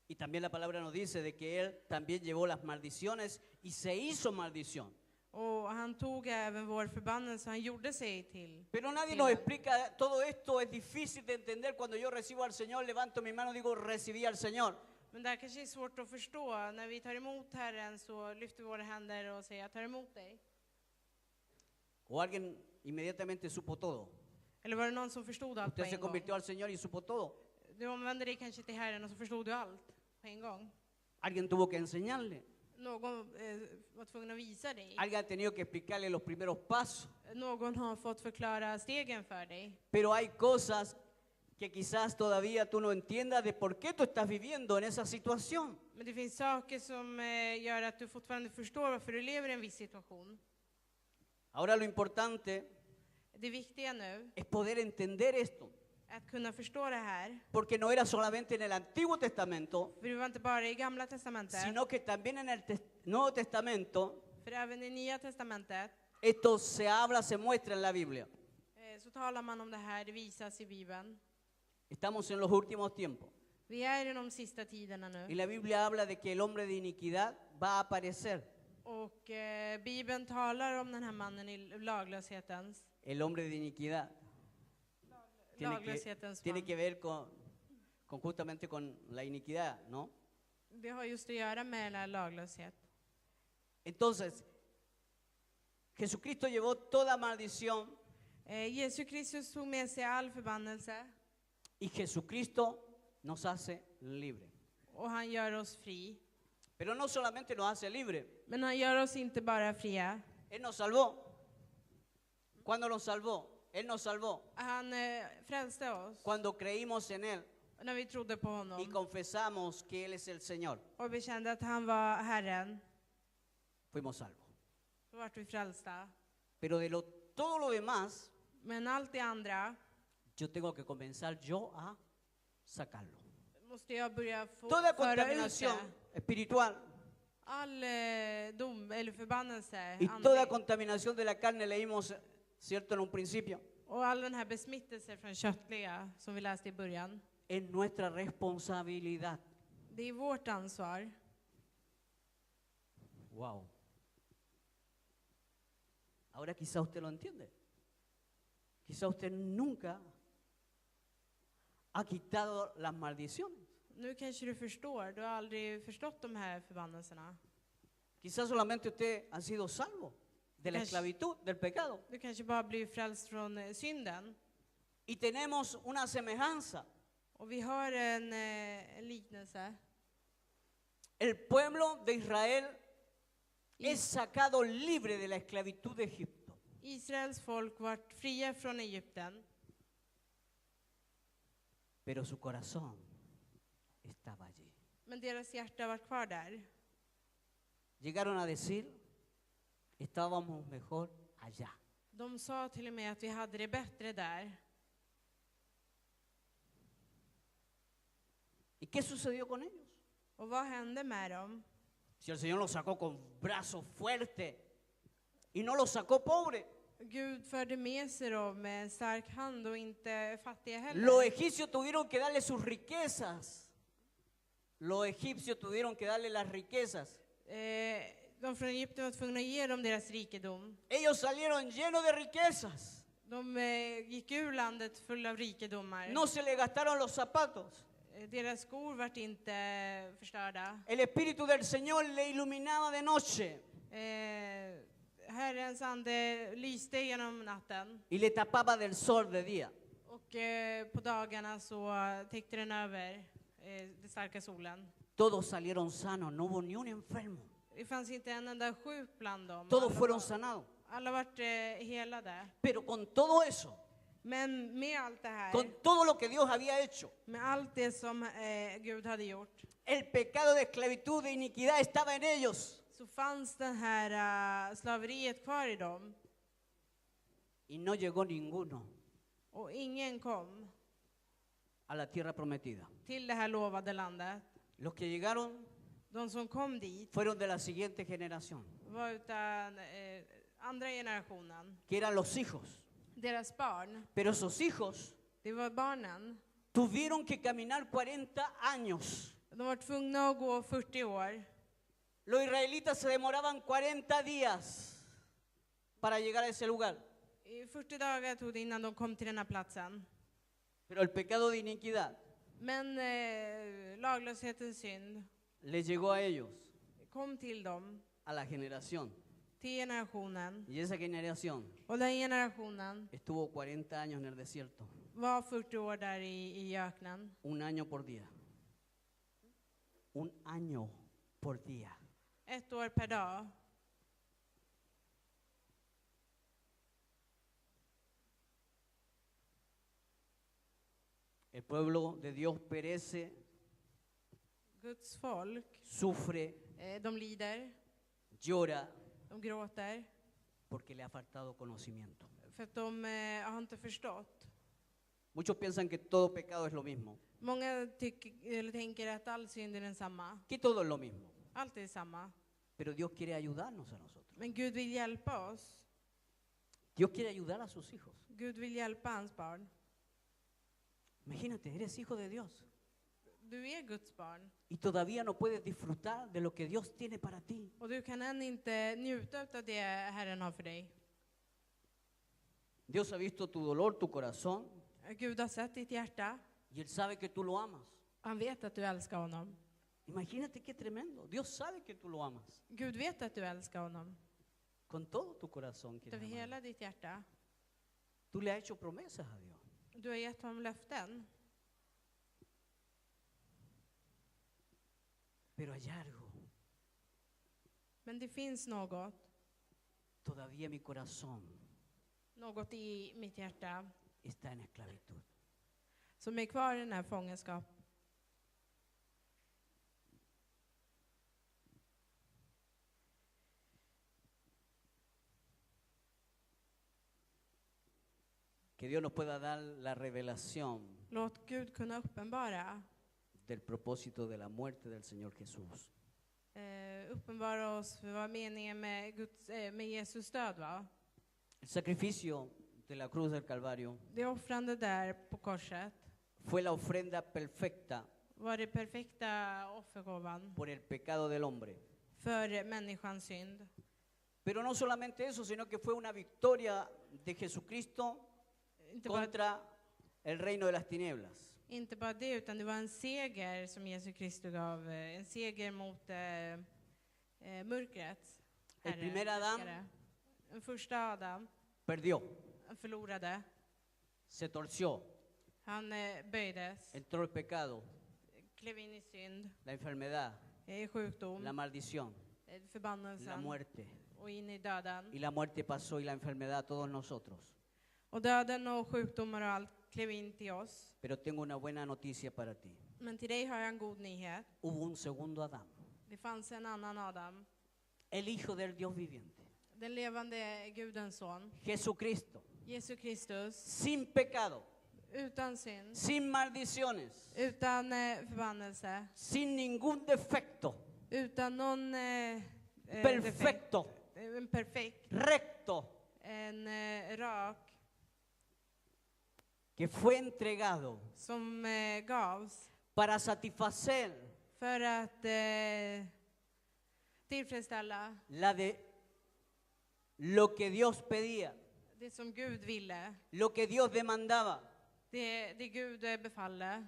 Y también la palabra nos dice de que Él también llevó las maldiciones y se hizo maldición Och han tog även vår förbannelse, han gjorde sig till. Pero nadie till nos den. explica, todo esto es difícil de entender. Cuando yo recibo al Señor, levanto mi mano y digo, recibí al Señor. Men det här kanske är svårt att förstå. När vi tar emot Herren så lyfter vi våra händer och säger jag tar emot dig. O alguien inmediatamente supo todo. Eller var det någon som förstod allt på Usted se en gång? convirtió al Señor y supo todo. Du omvände dig kanske till Herren och så förstod du allt på en gång. Alguien tuvo que enseñarle. Någon var tvungen att visa dig. Alguien ha tenido que explicarle los primeros pasos. Någon har fått förklara stegen för dig. Pero hay cosas que quizás todavía tú no entiendas de por qué tú estás viviendo en esa situación. Men det finns saker som gör att du fortfarande förstår varför du lever i en viss situation. Ahora lo importante Det viktiga nu es poder entender esto. är att kunna förstå det här. Porque no era solamente en el Antiguo Testamento, För det var inte bara i Gamla Testamentet. sino que también en el Nuevo Testamento, För även i Nya Testamentet esto se habla, se muestra en la Biblia. så talar man om det här, det visas i Bibeln. Estamos en los últimos tiempos. Vi är i de sista tiderna Y nu. la Biblia habla de que el hombre de iniquidad va a aparecer. Och Bibeln talar om den här mannen i laglöshetens. El hombre de iniquidad Laglöshetens tiene man. que ver con justamente con la iniquidad, ¿no? Det har just att göra med la laglöshet. Entonces, Jesucristo llevó toda maldición Jesus Kristus tog med sig all förbannelse y Jesucristo nos hace libre. och han gör oss fri. Pero no solamente nos hace libre, Men han gör oss inte bara fria. Él nos salvó. ¿Cuándo nos salvó? Él nos salvó Han frälste oss cuando creímos en Él när vi trodde på y honom confesamos que Él es el Señor. och bekände att han var Herren. Fuimos salvos. Då vart vi frälsta. Pero todo lo demás, Men allt det andra yo tengo que comenzar yo a sacarlo. måste jag börja Toda föra ut contaminación det. espiritual All dom eller förbannelse, y toda andlig, contaminación de la carne, leímos, ¿cierto? En un principio, och all den här besmittelsen från köttliga som vi läste i början. es nuestra responsabilidad. Det är vårt ansvar. Wow. Ahora quizá usted lo entiende. Quizá usted nunca ha quitado las maldiciones. Nu kanske du förstår, du har aldrig förstått de här förbannelserna. Quizá solamente usted ha sido salvo de la esclavitud, del pecado. Du kanske bara blir frälst från synden. Y tenemos una semejanza. Och vi har en liknelse. El pueblo de Israel es sacado libre de la esclavitud de Egipto. Israels folk vart fria från Egypten. Pero su corazón estaba allí. Men deras hjärta var kvar där. Llegaron a decir, estábamos mejor allá. De sa till och med att vi hade det bättre där. ¿Y qué sucedió con ellos? Och vad hände med dem? Si el Señor los sacó con brazos fuertes y no los sacó pobres. Gud förde med sig dem med en stark hand och inte fattiga heller. Los egipcios tuvieron que darle sus riquezas. Los egipcios tuvieron que darle las riquezas. De från Egypten var tvungna att ge dem deras rikedom. Ellos salieron llenos de riquezas. De gick ur landet fulla av rikedomar. No se le gastaron los zapatos. Deras skor vart inte förstörda. El Espíritu del Señor le iluminaba de noche Herrens ande lyste genom natten. y le tapaba del sol de día. Och på dagarna så täckte den över den starka solen. Todos salieron sanos, no hubo ni un enfermo. Det fanns inte en enda sjuk bland dem. Todos fueron sanados. Alla vart helade. Pero con todo eso, Men med allt det här, con todo lo que Dios había hecho, med allt det som Gud hade gjort, el pecado de esclavitud, de iniquidad estaba en ellos. så fanns den här slaveriet kvar i dem. Y no llegó ninguno Och ingen kom a la tierra prometida. till det här lovade landet. Los que llegaron De som kom dit fueron de la siguiente generación, var utan andra generationen. que eran los hijos. Deras barn, Pero esos hijos det var barnen. tuvieron que caminar 40 años. De var tvungna att gå 40 år. Los israelitas se demoraban 40 días para llegar a ese lugar. I 40 dagar tog det innan de kom till den här platsen. Pero el pecado de iniquidad Men laglöshetens synd les llegó a ellos, kom till dem, a la generación. till generationen. Y esa generación Och den generationen estuvo 40 años en el desierto, var 40 år där i öknen. un año por día. Un año por día. 1 år per dag. El pueblo de Dios perece, Guds folk, sufre, de lider, llora, de gråter. porque le ha faltado conocimiento. För att de har inte förstått. Muchos piensan que todo pecado es lo mismo, Många tänker att all synd är densamma. que todo es lo mismo. Allt är samma. Pero Dios quiere ayudarnos a nosotros. Men Gud vill hjälpa oss. Dios quiere ayudar a sus hijos. Gud vill hjälpa hans barn. Imagínate, eres hijo de Dios Du är Guds barn. y todavía no puedes disfrutar de lo que Dios tiene para ti. Och du kan än inte njuta av det Herren har för dig. Dios ha visto tu dolor, tu corazón, Gud har sett ditt hjärta. y Él sabe que tú lo amas. Han vet att du älskar honom. Imagínate qué tremendo. Dios sabe que tú lo amas. Gud vet att du älskar honom. Con todo tu corazón. quieres Över amarlo. hela ditt hjärta. Tú le has hecho promesas a Dios. Du har gett honom löften. Pero hay algo. Men det finns något. Todavía mi corazón Något i mitt hjärta está en esclavitud. som är kvar i den här fångenskap. Que Dios nos pueda dar la revelación Låt Gud kunna uppenbara. del propósito de la muerte del Señor Jesús. Uppenbara oss för vad meningen med Jesus död var. El sacrificio de la cruz del Calvario Det offrande där på korset fue la ofrenda perfecta var det perfekta offergåvan por el pecado del hombre. för människans synd. Pero no solamente eso, sino que fue una victoria de Jesucristo contra el reino de las tinieblas. Inte bara det, utan det var en seger som Jesus Kristus gav. En seger mot mörkret. El primer Adán Den första Adam perdió, förlorade. se torció, Han böjdes, entró el pecado, klev in i synd, la enfermedad, sjukdom, la maldición, la förbannelsen muerte. och in i döden. Y la muerte pasó y la enfermedad a todos nosotros. Och döden och sjukdomar och allt klev in till oss. Pero tengo una buena noticia para ti. Men till dig har jag en god nyhet. Hubo un segundo Adán, Det fanns en annan Adam. el Hijo del Dios viviente, Den levande Gudens son. Jesucristo, Jesus Kristus. sin pecado, Utan synd. sin maldiciones, Utan förbannelse. sin ningún defecto, Utan någon perfecto, defekt. En perfekt. recto, En rak. que fue entregado Som gavs. para satisfacer För att tillfredsställa la de lo que Dios pedía, det som Gud ville. lo que Dios demandaba. Det Gud befaller.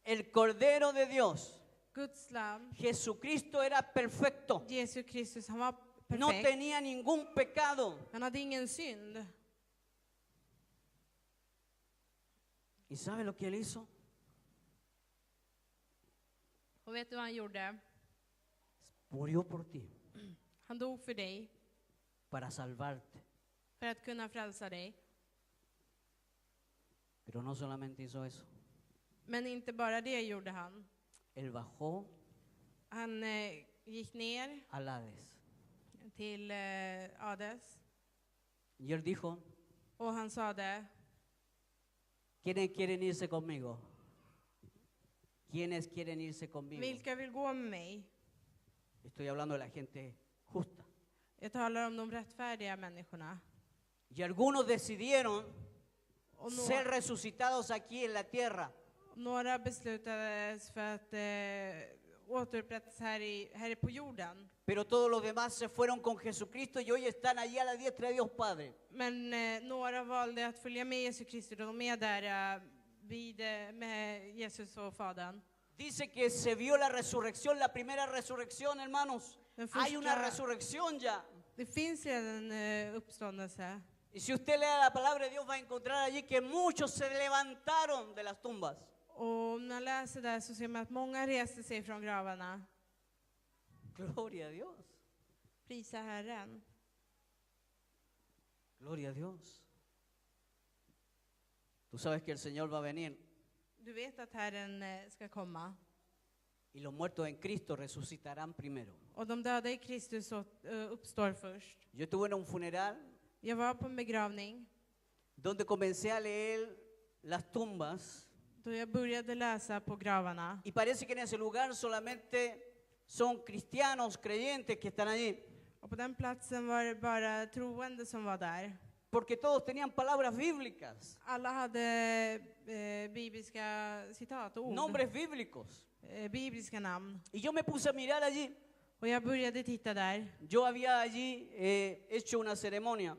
El Cordero de Dios, Guds lam. Jesucristo, era perfecto, Jesus Kristus, han var no perfekt. tenía ningún pecado. Han hade ingen synd. ¿Y sabe lo que él hizo? Och vet du vad han gjorde? Murió por ti Han dog för dig. para salvarte. För att kunna frälsa dig. Pero no solamente hizo eso. Men inte bara det gjorde han. Él bajó Han gick ner al Hades. till Hades. Y él dijo, Och han sa det. ¿quiénes quieren irse conmigo? ¿Quiénes quieren irse conmigo? Vilka vill gå med mig? Estoy hablando de la gente justa. Jag talar om de rättfärdiga människorna. Y algunos decidieron Och ser resucitados aquí en la tierra. några beslutades för att återupprättas här på jorden. Pero todos los demás se fueron con Jesucristo y hoy están allí a la diestra de Dios Padre. Men några valde att följa med Jesus Kristus och de är där med Jesus och Fadern. Dice que se vio la resurrección, la primera resurrección, hermanos. Hay una resurrección ya. Det finns redan uppståndelse. Y si usted lee la palabra de Dios va a encontrar allí que muchos se levantaron de las tumbas. Och när man läser där så ser man att många reste sig från gravarna. Gloria a Dios. Prisa Herren. Gloria a Dios. Tú sabes que el Señor va a venir. Du vet att Herren ska komma. Y los muertos en Cristo resucitarán primero. Och de döda i Kristus uppstår först. Yo estuve en un funeral Jag var på en begravning donde comencé a leer las tumbas. då jag började läsa på gravarna. Y parece que en ese lugar solamente son cristianos, creyentes que están allí. Och på den platsen var det bara troende som var där. Porque todos tenían palabras bíblicas, Alla hade bibliska citat och ord. nombres bíblicos. Bibliska namn. Y yo me puse a mirar allí. Och jag började titta där. Yo había allí hecho una ceremonia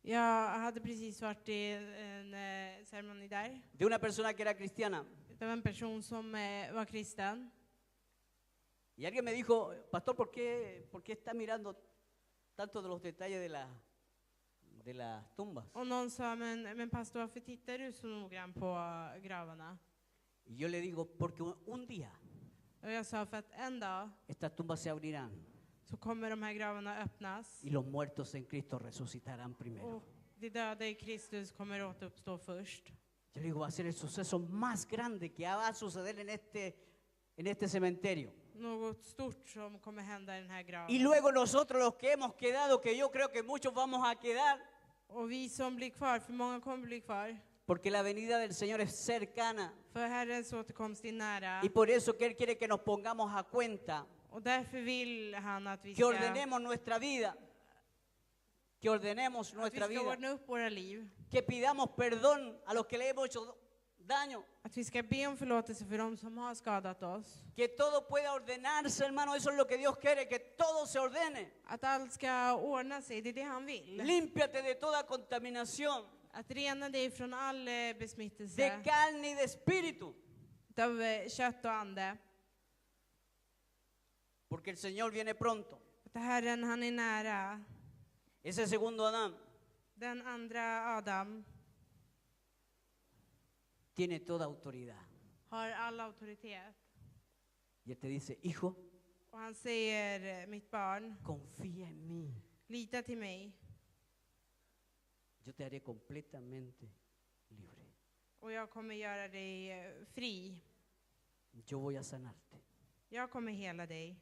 Jag hade precis varit i en ceremoni där. de una persona que era cristiana. Det var en person som var kristen. Y alguien me dijo, pastor, ¿por qué está mirando tanto de los detalles de las tumbas? Och någon sa, men pastor, varför tittar du så noggrant på gravarna? Y yo le digo, porque un día Och jag sa, för att en dag estas tumbas se abrirán så kommer de här gravarna öppnas. y los muertos en Cristo resucitarán primero. Och de döda i Kristus kommer återuppstå först. Yo le digo, va a ser el suceso más grande que va a suceder en este cementerio. Något stort som kommer hända i den här Y graven. luego nosotros los que hemos quedado, que yo creo que muchos vamos a quedar, Och vi som blir kvar, för många kommer bli kvar. porque la venida del Señor es cercana. För Herrens återkomst är nära. Y por eso que Él quiere que nos pongamos a cuenta, Och därför vill han att vi que ordenemos nuestra vida, que ordenemos nuestra vida, ordna upp våra liv. que pidamos perdón a los que le hemos hecho daño, Att vi ska be om förlåtelse för de som har skadat oss. que todo pueda ordenarse, hermano. Eso es lo que Dios quiere, que todo se ordene. Att allt ska ordna sig, det är det han vill. Límpiate de toda contaminación, Att rena dig från all de besmittelse carne y de espíritu, av kött och ande. porque el Señor viene pronto. Att Herren, han är nära. Ese segundo Adán Den andra Adam tiene toda autoridad. har all auktoritet. Y Él te dice, hijo, Och han säger, mitt barn, confía en mí. lita till mig. Yo te haré completamente libre. Och jag kommer göra dig fri. Yo voy a sanarte, Jag kommer hela dig.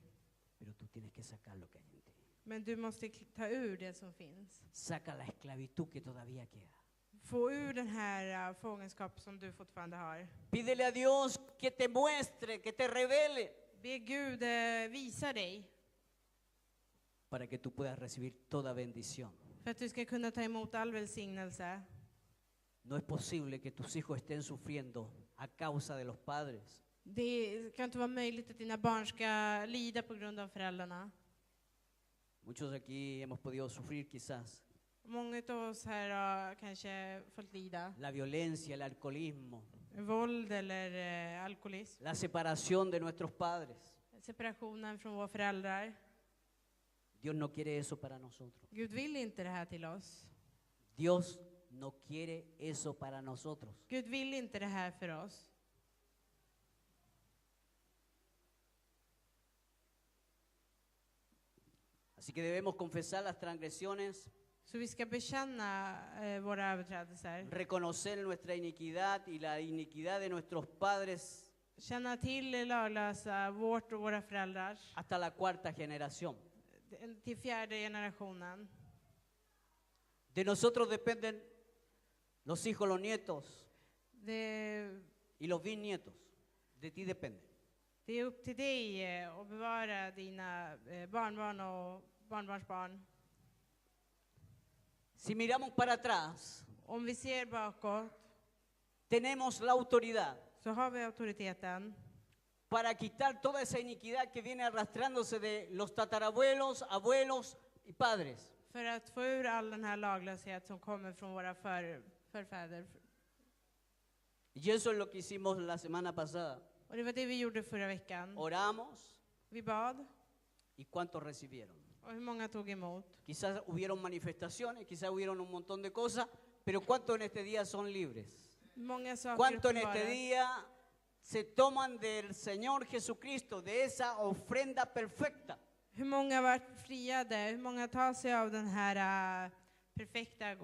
pero tú tienes que sacar lo que hay en ti. Men du måste ta ur det som finns. Saca la esclavitud que todavía queda. Få ur den här fångenskap som du fortfarande har. Pídele a Dios que te muestre, que te revele, Be Gud visa dig. para que tú puedas recibir toda bendición. För att du ska kunna ta emot all välsignelse. No es posible que tus hijos estén sufriendo a causa de los padres. Det kan inte vara möjligt att dina barn ska lida på grund av föräldrarna. Muchos aquí hemos podido sufrir quizás Många av oss här har kanske fått lida. la violencia, el alcoholismo, Våld eller alkoholism. la separación de nuestros padres. Separationen från våra föräldrar. Dios no quiere eso para nosotros. Gud vill inte det här till oss. Dios no quiere eso para nosotros. Gud vill inte det här för oss. Así que debemos confesar las transgresiones, Så vi ska bekänna våra överträdelser. reconocer nuestra iniquidad y la iniquidad de nuestros padres Känna till det laglösa, vårt och våra föräldrars. hasta la cuarta generación. Till fjärde generationen. De nosotros dependen los hijos, los nietos Det, y los bisnietos. De ti depende. det är upp till dig att bevara dina barnbarn och barnbarnsbarn. Si miramos para atrás, Om vi ser bakåt tenemos la autoridad så har vi auktoriteten para quitar toda esa iniquidad que viene arrastrándose de los tatarabuelos, abuelos y padres. För att få ur all den här laglöshet som kommer från våra förfäder. Y eso es lo que hicimos la semana pasada. Och det var det vi gjorde förra veckan. Oramos. Vi bad. ¿Y cuántos recibieron? Och hur många tog emot? Quizás hubieron manifestaciones, quizás hubieron un montón de cosas, pero ¿cuántos en este día son libres? Många saker ¿Cuántos en este uppenbaras. día se toman del Señor Jesucristo, de esa ofrenda perfecta? Hur många har varit friade? Hur många tar sig av den här perfekta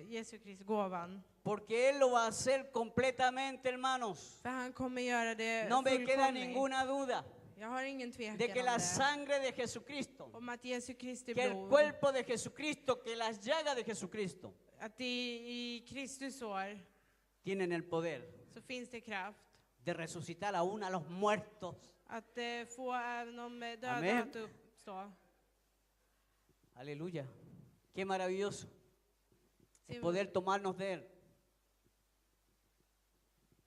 Jesu Kristi gåvan? Porque Él lo va a hacer completamente, hermanos. För han kommer göra det No me queda fullkomligt. ninguna duda Jag har ingen tvekan de que om la det. sangre de Jesucristo, Om att Jesu Kristi que el blod, cuerpo de Jesucristo, que las llagas de Jesucristo att i Kristus år tienen el poder så finns det kraft. de resucitar aún a los muertos. Att få även de döda Amen. att uppstå. Aleluya. Qué maravilloso. Sí, El poder tomarnos de Él.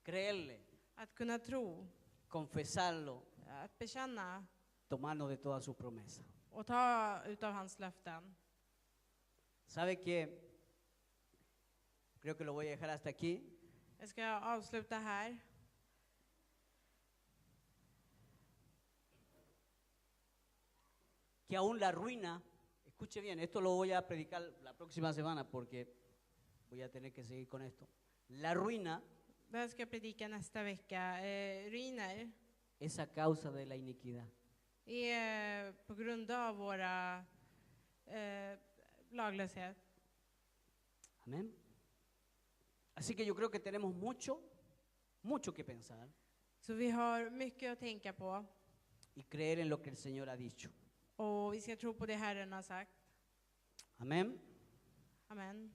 Creerle, att kunna tro, confesarlo, att bekänna tomarnos de todas sus promesas. och ta utav hans löften. ¿Sabe qué? Creo que lo voy a dejar hasta aquí. Jag ska avsluta här. Que aún la ruina, escuche bien, esto lo voy a predicar la próxima semana porque voy a tener que seguir con esto. La ruina Det här ska jag predika nästa vecka. Ruiner es a causa de la iniquidad. är på grund av våra laglöshet. Amén. Así que yo creo que tenemos mucho que pensar Så vi har mycket att tänka på. y creer en lo que el Señor ha dicho. Och vi ska tro på det Herren har sagt. Amén. Amen.